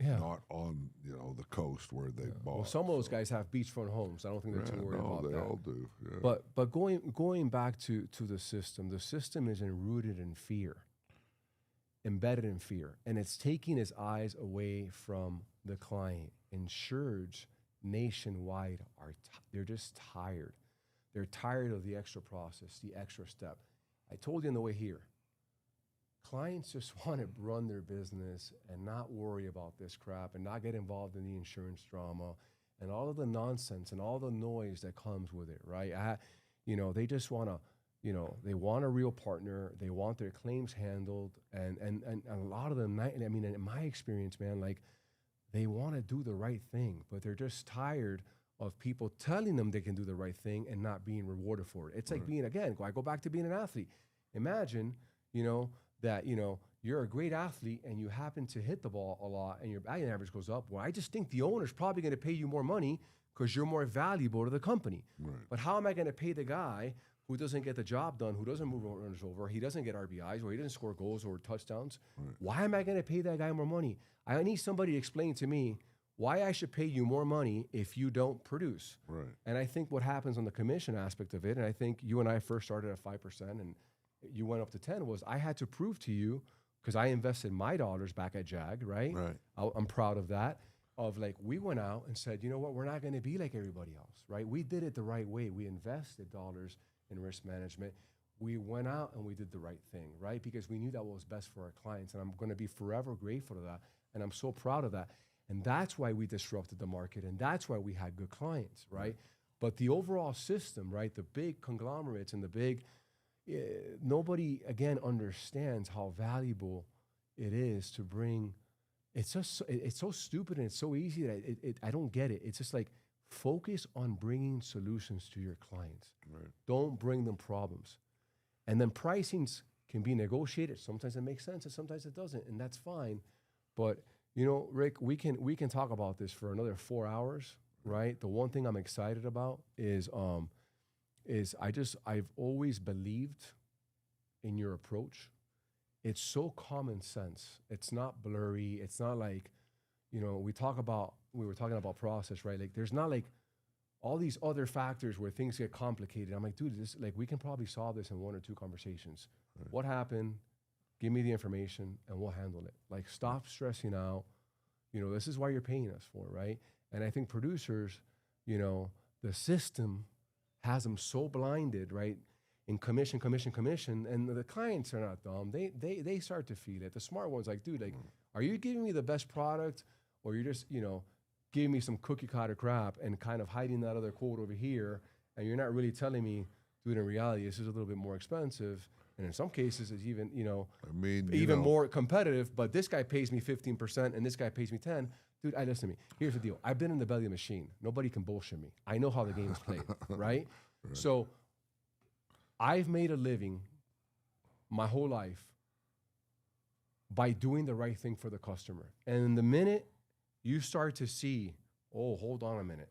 not on the coast where they bought. Well, some of those guys have beachfront homes. I don't think they're too worried about that. They all do. Yeah. But going back to the system is rooted in fear, embedded in fear, and it's taking its eyes away from the client. Insureds nationwide they're just tired. They're tired of the extra process, the extra step. I told you on the way here, clients just want to run their business and not worry about this crap and not get involved in the insurance drama and all of the nonsense and all the noise that comes with it, right? They just want to, they want a real partner. They want their claims handled. And a lot of them, in my experience, man, they want to do the right thing, but they're just tired of people telling them they can do the right thing and not being rewarded for it. It's like I go back to being an athlete. Imagine, that, you're a great athlete and you happen to hit the ball a lot and your batting average goes up. Well, I just think the owner's probably going to pay you more money because you're more valuable to the company. Right. But how am I going to pay the guy who doesn't get the job done, who doesn't move runners over, he doesn't get RBIs, or he doesn't score goals or touchdowns? Right. Why am I going to pay that guy more money? I need somebody to explain to me why I should pay you more money if you don't produce. Right. And I think what happens on the commission aspect of it, and I think you and I first started at 5% and you went up to 10, was I had to prove to you, because I invested my dollars back at JAG, right? I'm proud of that. We went out and said, you know what, we're not going to be like everybody else, right? We did it the right way. We invested dollars in risk management. We went out and we did the right thing, right? Because we knew that was best for our clients. And I'm going to be forever grateful to that. And I'm so proud of that. And that's why we disrupted the market. And that's why we had good clients, right? But the overall system, right? The big conglomerates and the big, nobody, again, understands how valuable it is to bring. It's so stupid and it's so easy that I don't get it. It's just like, focus on bringing solutions to your clients. Right. Don't bring them problems. And then pricings can be negotiated. Sometimes it makes sense and sometimes it doesn't, and that's fine. But Rick, we can talk about this for another 4 hours, right? The one thing I'm excited about is I've always believed in your approach. It's so common sense. It's not blurry. It's not like, we were talking about process, right? Like there's not like all these other factors where things get complicated. I'm like, dude, we can probably solve this in 1 or 2 conversations. Right. What happened? Give me the information and we'll handle it. Like, stop stressing out. This is why you're paying us for, right? And I think producers, the system has them so blinded, right? In commission, and the clients are not dumb. They start to feel it. The smart ones, like, dude, are you giving me the best product, or you're just, giving me some cookie cutter crap and kind of hiding that other quote over here, and you're not really telling me, dude, in reality, this is a little bit more expensive. And in some cases, it's even, I mean, even more competitive, but this guy pays me 15% and this guy pays me 10. Dude, listen to me. Here's the deal. I've been in the belly of the machine. Nobody can bullshit me. I know how the game is played, right? So I've made a living my whole life by doing the right thing for the customer. And the minute you start to see, oh, hold on a minute,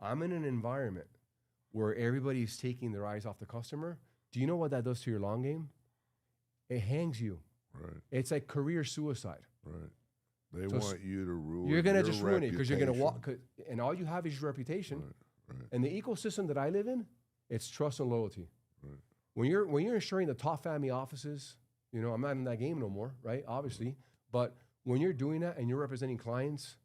I'm in an environment where everybody's taking their eyes off the customer. Do you know what that does to your long game? It hangs you. Right. It's like career suicide. Right. They want you to ruin. You're gonna your just ruin it because you're gonna walk, reputation. and all you have is your reputation. Right. And the ecosystem that I live in, it's trust and loyalty. Right. When you're insuring the top family offices, I'm not in that game no more, right? Obviously, but when you're doing that and you're representing clients,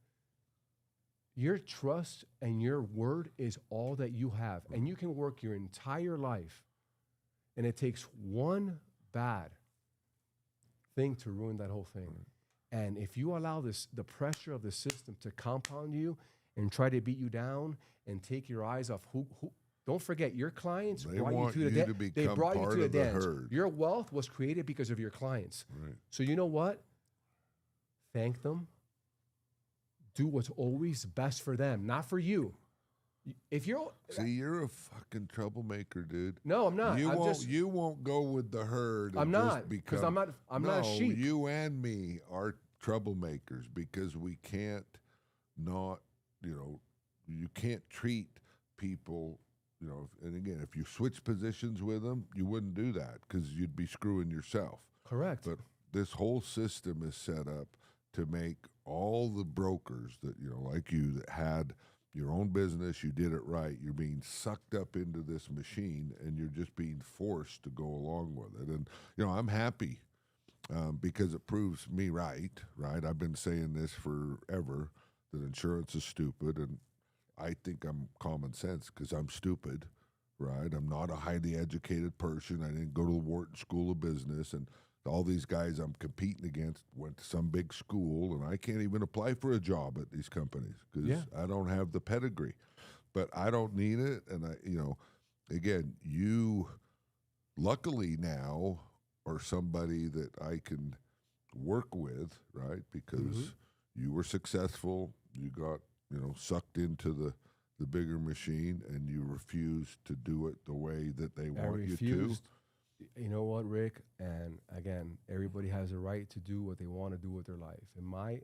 your trust and your word is all that you have, and you can work your entire life, and it takes one bad thing to ruin that whole thing. And if you allow the pressure of the system to compound you and try to beat you down and take your eyes off who don't forget, your clients brought you to the dance. They brought you to the dance. Your wealth was created because of your clients. Right. So you know what? Thank them. Do what's always best for them, not for you. If you're you're a fucking troublemaker, dude. No, I'm not. You won't go with the herd. I'm not, because I'm not a sheep. You and me are troublemakers because we can't you can't treat people, and again, if you switch positions with them, you wouldn't do that because you'd be screwing yourself. Correct. But this whole system is set up to make all the brokers that, like you, that had your own business, you did it right, you're being sucked up into this machine and you're just being forced to go along with it. And, I'm happy because it proves me right? I've been saying this forever, that insurance is stupid, and I think I'm common sense because I'm stupid, right? I'm not a highly educated person. I didn't go to the Wharton School of Business, and all these guys I'm competing against went to some big school, and I can't even apply for a job at these companies because I don't have the pedigree. But I don't need it, and again, you luckily now are somebody that I can work with, right? Because you were successful, you got sucked into the bigger machine, and you refused to do it the way that they want you to. You know what, Rick? And again, everybody has a right to do what they want to do with their life. I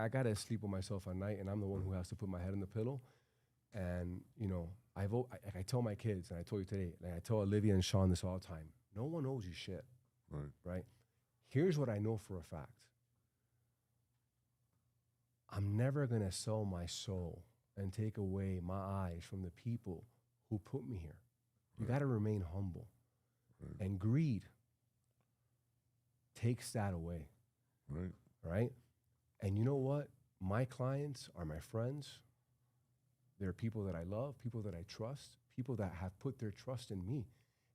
gotta sleep with myself at night, and I'm the one who has to put my head on the pillow. And I tell my kids, and I told you today, and I tell Olivia and Sean this all the time. No one owes you shit, right? Here's what I know for a fact. I'm never gonna sell my soul and take away my eyes from the people who put me here. You got to remain humble. And greed takes that away. Right? And you know what? My clients are my friends. They're people that I love, people that I trust, people that have put their trust in me.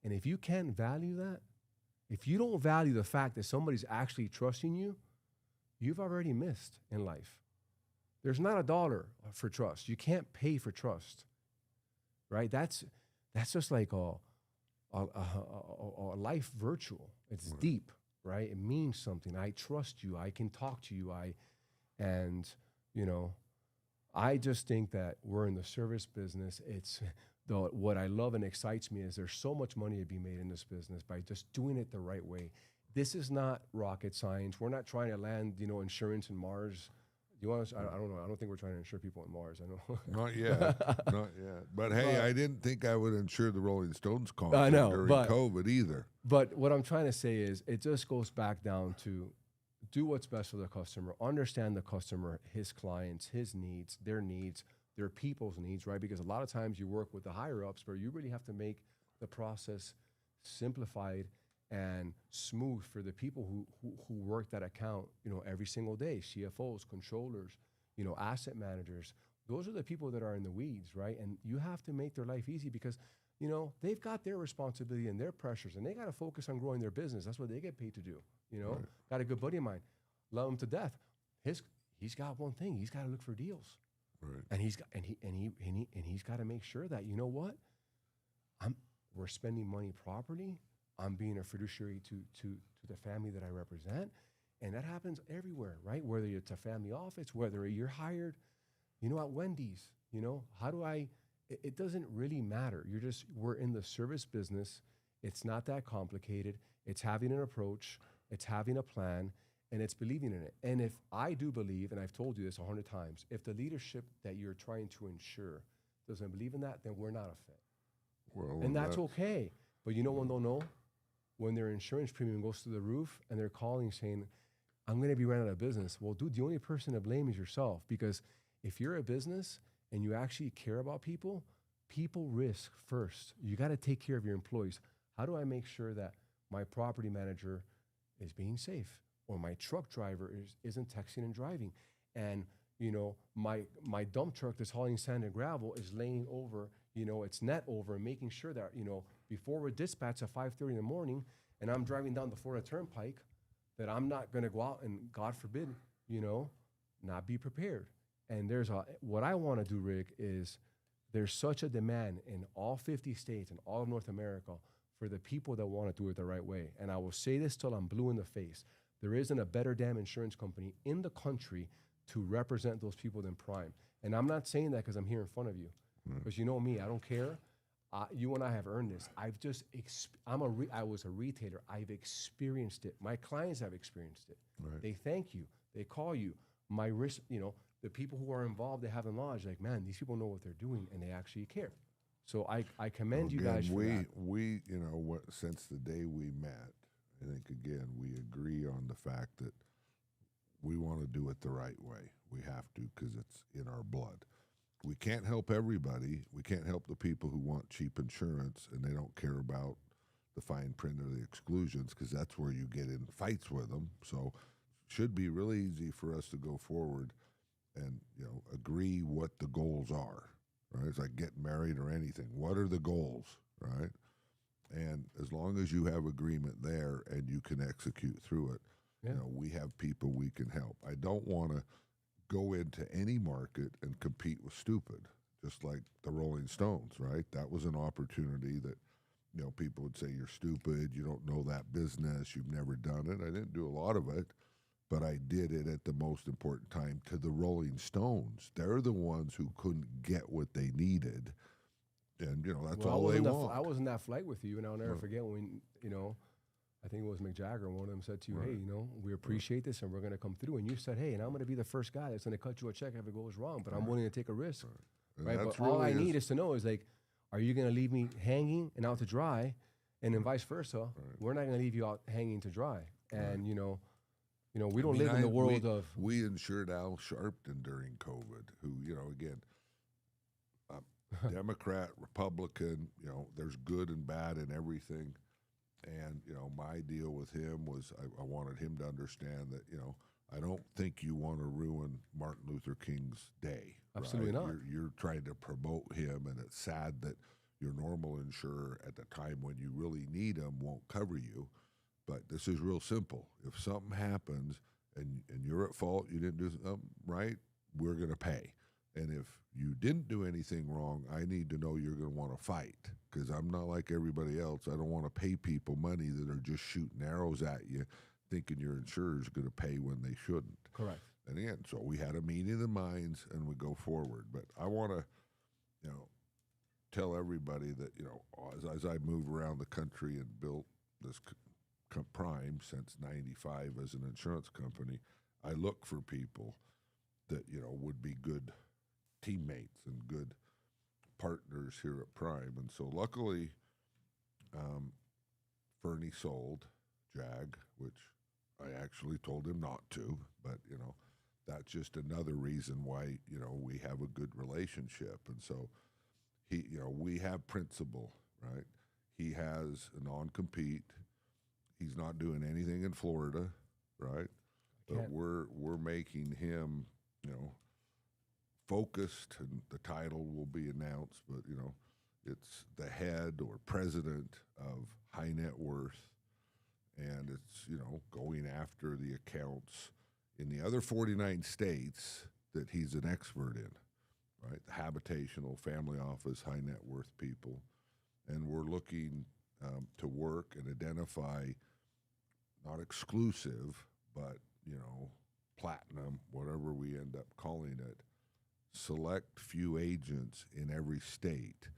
And if you can't value that, if you don't value the fact that somebody's actually trusting you, you've already missed in life. There's not $1 for trust. You can't pay for trust. Right? That's just like a life virtual. It's deep, right? It means something. I trust you. I can talk to you. I just think that we're in the service business. What I love and excites me is there's so much money to be made in this business by just doing it the right way. This is not rocket science. We're not trying to land, insurance in Mars. You want to? I don't know. I don't think we're trying to insure people on Mars. I know. Not yet. Not yet. But hey, I didn't think I would insure the Rolling Stones concert during COVID either. But what I'm trying to say is it just goes back down to do what's best for the customer, understand the customer, his clients, his needs, their people's needs, right? Because a lot of times you work with the higher ups where you really have to make the process simplified and smooth for the people who work that account, every single day. CFOs, controllers, asset managers. Those are the people that are in the weeds, right? And you have to make their life easy because, they've got their responsibility and their pressures, and they got to focus on growing their business. That's what they get paid to do. Got a good buddy of mine, love him to death. He's got one thing. He's got to look for deals, and he's got to make sure that we're spending money properly. I'm being a fiduciary to the family that I represent. And that happens everywhere, right? Whether it's a family office, whether you're hired, at Wendy's, how do it doesn't really matter. We're in the service business. It's not that complicated. It's having an approach, it's having a plan, and it's believing in it. And if I do believe, and I've told you this 100 times, if the leadership that you're trying to ensure doesn't believe in that, then we're not a fit. Well, And that's okay. But when they'll know? When their insurance premium goes through the roof and they're calling saying, I'm going to be running out of business. Well, dude, the only person to blame is yourself, because if you're a business and you actually care about people, people risk first. You got to take care of your employees. How do I make sure that my property manager is being safe, or my truck driver isn't texting and driving, and my dump truck that's hauling sand and gravel is laying over, its net over, and making sure that before we're dispatched at 5:30 in the morning, and I'm driving down the Florida Turnpike, that I'm not going to go out and, God forbid, not be prepared. And what I want to do, Rick, is there's such a demand in all 50 states and all of North America for the people that want to do it the right way. And I will say this till I'm blue in the face. There isn't a better damn insurance company in the country to represent those people than Prime. And I'm not saying that because I'm here in front of you. Because you know me, I don't care. You and I have earned this. I was a retailer. I've experienced it. My clients have experienced it. Right. They thank you. They call you. My risk, the people who are involved, they have the knowledge. Like, man, these people know what they're doing, and they actually care. So I commend you guys for that. We since the day we met, I think again we agree on the fact that we want to do it the right way. We have to, because it's in our blood. We can't help everybody. We can't help the people who want cheap insurance and they don't care about the fine print or the exclusions, because that's where you get in fights with them. So it should be really easy for us to go forward and agree what the goals are. Right? It's like getting married or anything. What are the goals, right? And as long as you have agreement there and you can execute through it, we have people we can help. I don't want to go into any market and compete with stupid, just like the Rolling Stones, right? That was an opportunity that, people would say, you're stupid, you don't know that business, you've never done it. I didn't do a lot of it, but I did it at the most important time to the Rolling Stones. They're the ones who couldn't get what they needed, and, that's all they want. I was in that flight with you, and I'll never forget when, I think it was Mick Jagger, one of them said to you, hey, we appreciate this and we're going to come through. And you said, hey, and I'm going to be the first guy that's going to cut you a check if it goes wrong, but I'm willing to take a risk. Right? But all I need is to know is, like, are you going to leave me hanging and out to dry? And then vice versa. Right. We're not going to leave you out hanging to dry. And, we don't live in the world of... We insured Al Sharpton during COVID, who, again, Democrat, Republican, there's good and bad in everything. And, my deal with him was I wanted him to understand that, I don't think you want to ruin Martin Luther King's day. Absolutely right? not. You're trying to promote him, and it's sad that your normal insurer at the time when you really need him won't cover you. But this is real simple. If something happens and you're at fault, you didn't do something right, we're going to pay. And if you didn't do anything wrong, I need to know you're going to want to fight, because I'm not like everybody else. I don't want to pay people money that are just shooting arrows at you thinking your insurer is going to pay when they shouldn't. Correct. And again, so we had a meeting of the minds and we go forward. But I want to, tell everybody that, as I move around the country and built this Prime since 95 as an insurance company, I look for people that, would be good teammates and good partners here at Prime. And so luckily, Fernie sold Jag, which I actually told him not to, but, that's just another reason why, we have a good relationship. And so we have principle, right? He has a non-compete. He's not doing anything in Florida, right? But we're making him, focused, and the title will be announced, but, it's the head or president of high net worth, and it's, going after the accounts in the other 49 states that he's an expert in, right? The habitational, family office, high net worth people. and we're looking to work and identify not exclusive, but platinum, whatever we end up calling it, select few agents in every state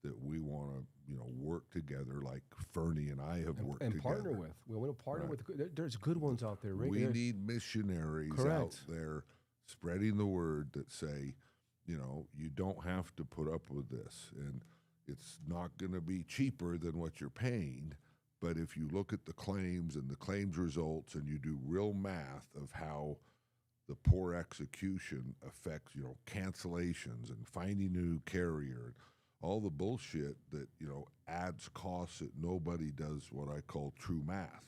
that we want to work together, like Fernie and I have worked and together. partner with. We want to partner Right. with. There's good ones out there. Right? We need missionaries out Correct. there spreading the word that say, you don't have to put up with this, and it's not going to be cheaper than what you're paying. But if you look at the claims and the claims results, and you do real math of how the poor execution affects, cancellations and finding a new carrier, all the bullshit that adds costs that nobody does what I call true math.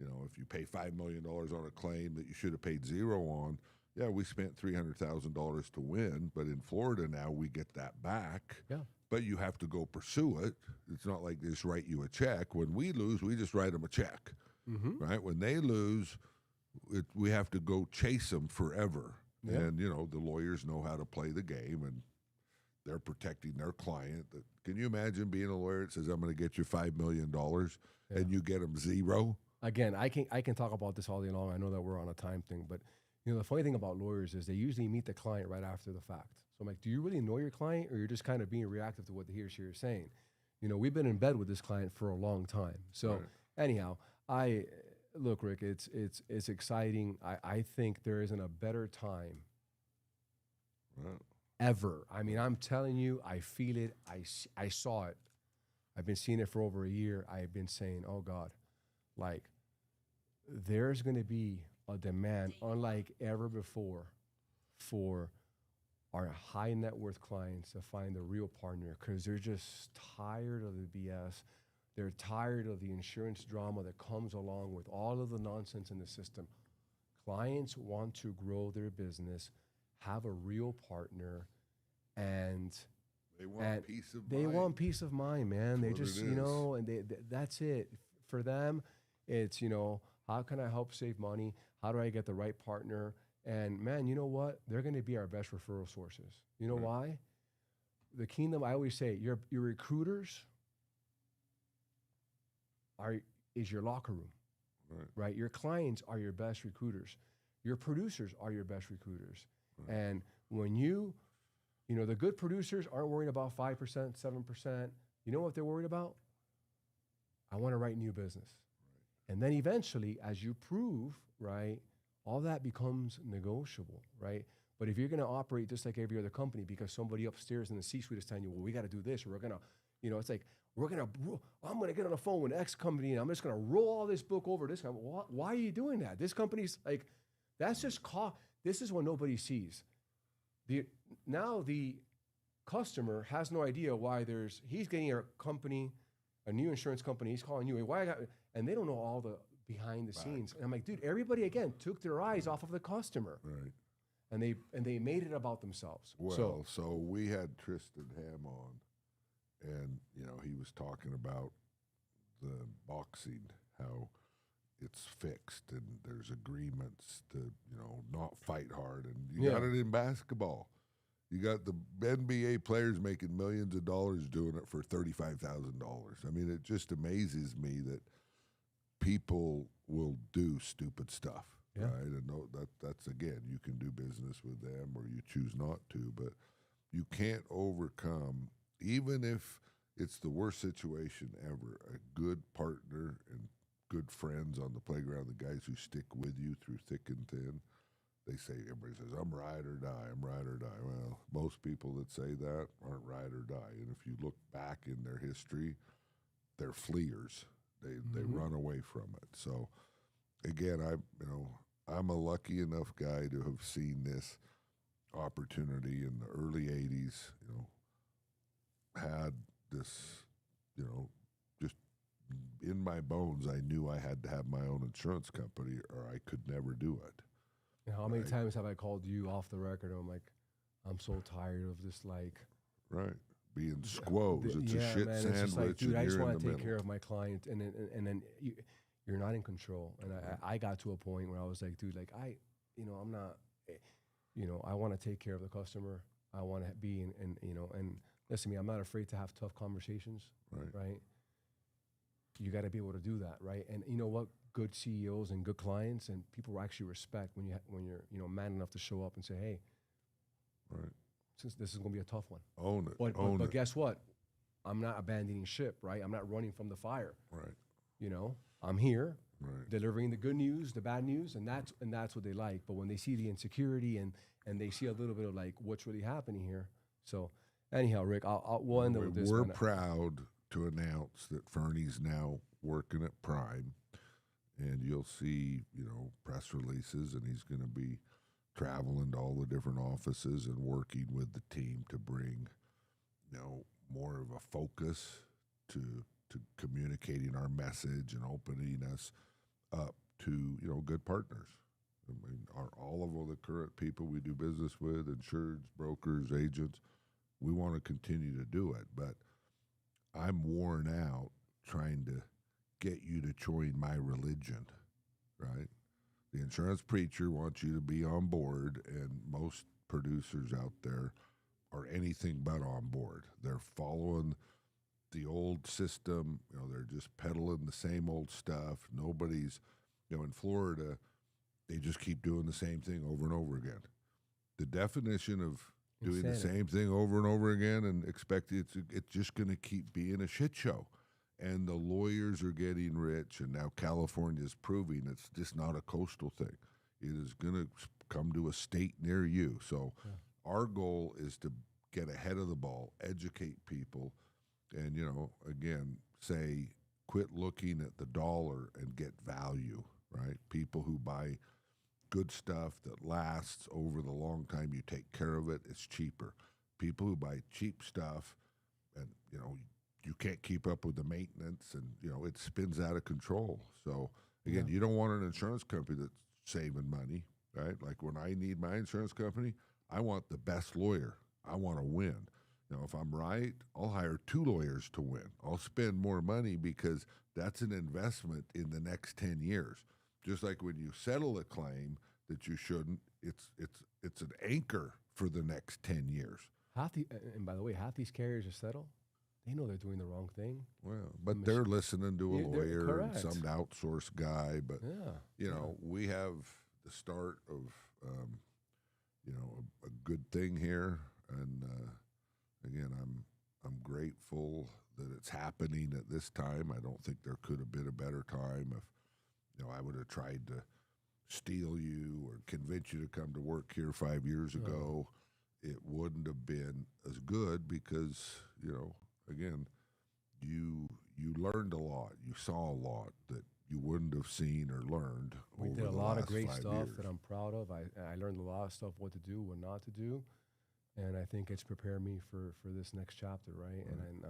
If you pay $5 million on a claim that you should have paid zero on, yeah, we spent $300,000 to win, but in Florida now we get that back. Yeah. But you have to go pursue it. It's not like they just write you a check. When we lose, we just write them a check, right? When they lose, we have to go chase them forever. Yeah. And, the lawyers know how to play the game, and they're protecting their client. Can you imagine being a lawyer that says, I'm going to get you $5 million, and you get them zero? Again, I can talk about this all day long. I know that we're on a time thing, but the funny thing about lawyers is they usually meet the client right after the fact. So I'm like, do you really know your client, or you're just kind of being reactive to what he or she is saying? We've been in bed with this client for a long time. So anyhow, look, Rick, it's exciting. I think there isn't a better time ever. I mean, I'm telling you, I feel it. I saw it. I've been seeing it for over a year. I've been saying, oh God, like there's going to be a demand unlike ever before for our high net worth clients to find the real partner, because they're just tired of the BS. They're tired of the insurance drama that comes along with all of the nonsense in the system. Clients want to grow their business, have a real partner, and they want peace of mind. They want peace of mind, man. They just, and that's it. For them, it's, how can I help save money? How do I get the right partner? And man, you know what? They're going to be our best referral sources. You know why? The kingdom, I always say, your recruiters is your locker room, right? Your clients are your best recruiters. Your producers are your best recruiters. Right. And when the good producers aren't worried about 5%, 7%. You know what they're worried about? I want to write new business. Right. And then eventually, as you prove, right, all that becomes negotiable, right? But if you're going to operate just like every other company because somebody upstairs in the C-suite is telling you, well, we got to do this, or we're going to, it's like, I'm going to get on the phone with X company and I'm just going to roll all this book over this guy. Why are you doing that? This company's like, that's just this is what nobody sees. Now the customer has no idea why he's getting a new insurance company, he's calling you, and they don't know all the behind the scenes. And I'm like, dude, everybody again took their eyes off of the customer. Right. And they made it about themselves. Well, so we had Tristan Ham on, and he was talking about the boxing, how it's fixed and there's agreements to not fight hard, and you got it in basketball. You got the NBA players making millions of dollars doing it for $35,000. I mean, it just amazes me that people will do stupid stuff, right? And that's again, you can do business with them or you choose not to, but you can't overcome, even if it's the worst situation ever, a good partner and good friends on the playground, the guys who stick with you through thick and thin. They say, everybody says, I'm ride or die, I'm ride or die. Well, most people that say that aren't ride or die. And if you look back in their history, they're fleers. They run away from it. So again, I'm a lucky enough guy to have seen this opportunity in the early 80s, had this, just in my bones, I knew I had to have my own insurance company or I could never do it. How many times have I called you off the record? I'm like, I'm so tired of this, being squoze. It's a shit man, sandwich. It's just like, dude, and I just you're want to take middle. care of my client, and then you're not in control. And I got to a point where I was like, dude, I'm not, I want to take care of the customer. I want to be and listen to me, I'm not afraid to have tough conversations, right? You got to be able to do that, right? And you know what? Good CEOs and good clients and people actually respect when you're man enough to show up and say, hey, since this is going to be a tough one. Own it. But guess what? I'm not abandoning ship, right? I'm not running from the fire. Right. I'm here delivering the good news, the bad news, and that's what they like. But when they see the insecurity and they see a little bit of like what's really happening here. So anyhow, Rick, we'll end with this. We're proud to announce that Fernie's now working at Prime, and you'll see, press releases, and he's going to be traveling to all the different offices and working with the team to bring, more of a focus to communicating our message and opening us up to, good partners. I mean, all of the current people we do business with, insureds, brokers, agents, we want to continue to do it, but I'm worn out trying to get you to join my religion, right? The insurance preacher wants you to be on board, and most producers out there are anything but on board. They're following the old system. They're just peddling the same old stuff. Nobody's, in Florida, they just keep doing the same thing over and over again. The definition of doing the same thing over and over again and expecting it's just going to keep being a shit show. And the lawyers are getting rich, and now California is proving it's just not a coastal thing. It is going to come to a state near you. So our goal is to get ahead of the ball, educate people, and, again, say quit looking at the dollar and get value, right? People who buy good stuff that lasts over the long time, you take care of it, it's cheaper. People who buy cheap stuff and, you can't keep up with the maintenance and, it spins out of control. So, again, you don't want an insurance company that's saving money, right? Like when I need my insurance company, I want the best lawyer. I want to win. If I'm right, I'll hire 2 lawyers to win. I'll spend more money because that's an investment in the next 10 years. Just like when you settle a claim that you shouldn't, it's an anchor for the next 10 years. And by the way, half these carriers are settled. They know they're doing the wrong thing. Well, but they're listening to a lawyer and some outsourced guy. But, we have the start of, a good thing here. And, again, I'm grateful that it's happening at this time. I don't think there could have been a better time if, I would have tried to steal you or convince you to come to work here 5 years ago. It wouldn't have been as good because, again, you learned a lot. You saw a lot that you wouldn't have seen or learned. We over did a the lot of last great 5 stuff years. that I'm proud of. I learned a lot of stuff, what to do, what not to do. And I think it's prepared me for this next chapter, right? And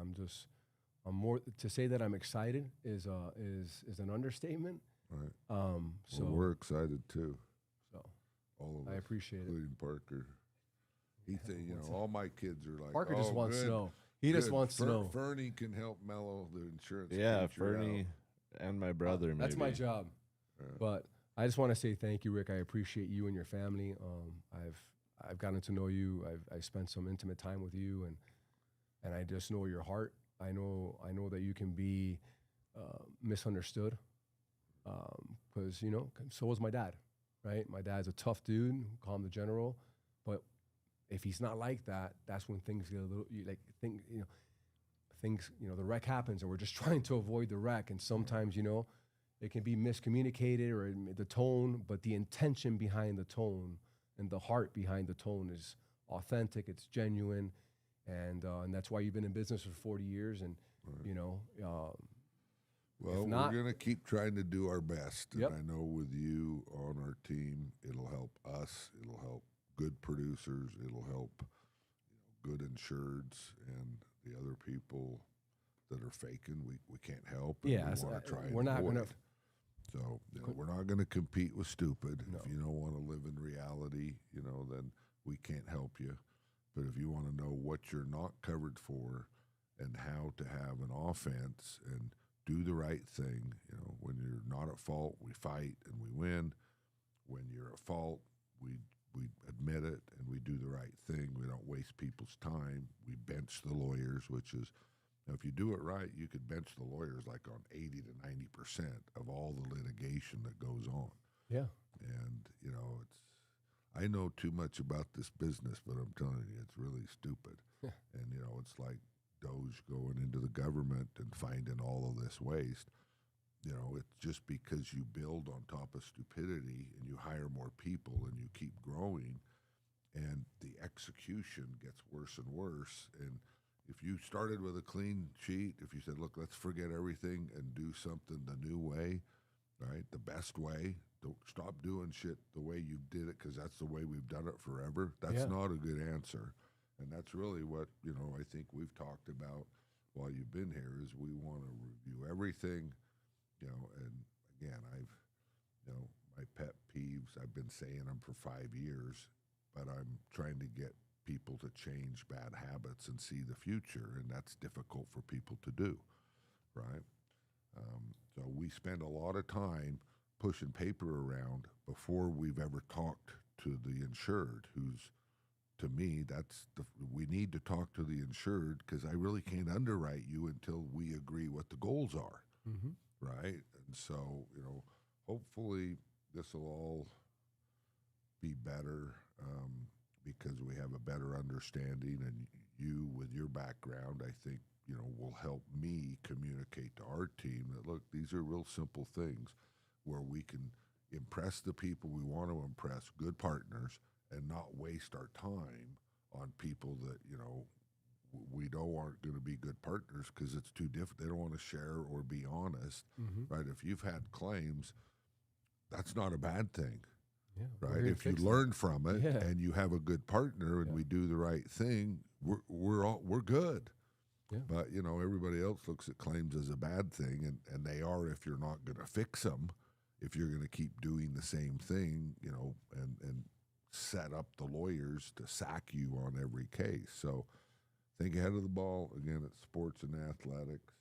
I'm more, to say that I'm excited is an understatement. Right. So we're excited too. So all of us, I appreciate it, including Parker. He think all my kids are like Parker just wants good, to know. He just wants to know. Fernie can help mellow the insurance. Yeah, Fernie and my brother. That's maybe. my job. But I just want to say thank you, Rick. I appreciate you and your family. I've gotten to know you. I spent some intimate time with you, and I just know your heart. I know that you can be misunderstood, because so was my dad, right? My dad's a tough dude, call him the general, but if he's not like that, that's when things get a little the wreck happens, and we're just trying to avoid the wreck, and sometimes it can be miscommunicated or the tone, but the intention behind the tone and the heart behind the tone is authentic, it's genuine, and that's why you've been in business for 40 years, and well, we're going to keep trying to do our best, and I know with you on our team, it'll help us, it'll help good producers, it'll help good insureds, and the other people that are faking, we can't help, and we want to try and avoid it. So we're not going to compete with stupid. No. If you don't want to live in reality, then we can't help you. But if you want to know what you're not covered for and how to have an offense and do the right thing, when you're not at fault, we fight and we win. When you're at fault, we we admit it and we do the right thing. We don't waste people's time. We bench the lawyers, which is, if you do it right, you could bench the lawyers like on 80 to 90% of all the litigation that goes on. Yeah. And, I know too much about this business, but I'm telling you, it's really stupid. And, it's like Doge going into the government and finding all of this waste. It's just because you build on top of stupidity and you hire more people and you keep growing, and the execution gets worse and worse. And if you started with a clean sheet, if you said, look, let's forget everything and do something the new way, right, the best way, don't stop doing shit the way you did it because that's the way we've done it forever, that's not a good answer. And that's really what, I think we've talked about while you've been here, is we want to review everything, and again, my pet peeves, I've been saying them for 5 years, but I'm trying to get people to change bad habits and see the future, and that's difficult for people to do, right? So we spend a lot of time pushing paper around before we've ever talked to the insured, who's, to me, we need to talk to the insured, because I really can't underwrite you until we agree what the goals are, right? And so, hopefully this will all be better, because we have a better understanding, and you, with your background, I think, will help me communicate to our team that, look, these are real simple things where we can impress the people we want to impress, good partners, and not waste our time on people that, we know aren't going to be good partners because it's too different. They don't want to share or be honest, right? If you've had claims, that's not a bad thing. Yeah, right. If you learn from it and you have a good partner and we do the right thing, we're good. Yeah. But everybody else looks at claims as a bad thing, and they are if you're not going to fix them, if you're going to keep doing the same thing, and set up the lawyers to sack you on every case. So think ahead of the ball. Again, it's sports and athletics.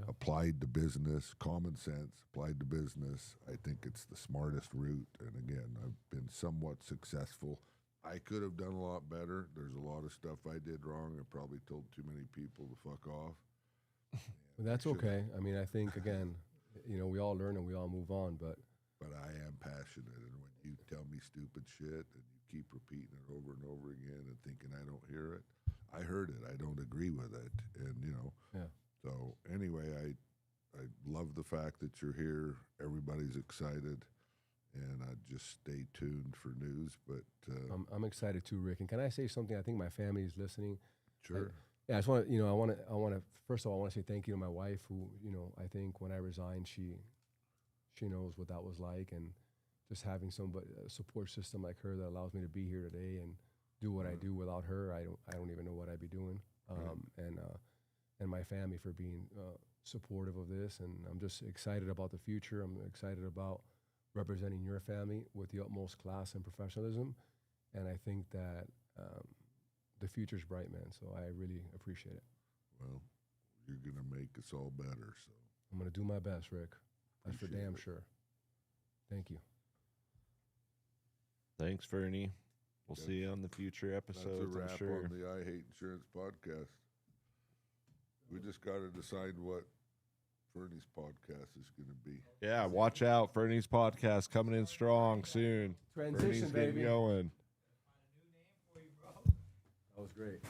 Applied to business, common sense, applied to business. I think it's the smartest route. And again, I've been somewhat successful. I could have done a lot better. There's a lot of stuff I did wrong. I probably told too many people to fuck off. But that's okay. I mean, I think, again, we all learn and we all move on, but I am passionate. And when you tell me stupid shit and you keep repeating it over and over again and thinking I don't hear it, I heard it. I don't agree with it. And, So anyway, I love the fact that you're here. Everybody's excited, and just stay tuned for news. But I'm excited too, Rick. And can I say something? I think my family is listening. Sure. I just want to, I want to. First of all, I want to say thank you to my wife, who, I think when I resigned, she knows what that was like, and just having a support system like her that allows me to be here today and do what I do. Without her, I don't even know what I'd be doing. And my family for being supportive of this. And I'm just excited about the future. I'm excited about representing your family with the utmost class and professionalism. And I think that the future's bright, man. So I really appreciate it. Well, you're going to make us all better. So I'm going to do my best, Rick. That's for damn sure. Thank you. Thanks, Fernie. We'll see you on the future episodes. That's a wrap I'm sure. on the I Hate Insurance podcast. We just got to decide what Fernie's podcast is going to be. Yeah, watch out. Fernie's podcast coming in strong soon. Transition, Fernie's baby. getting going. That was great.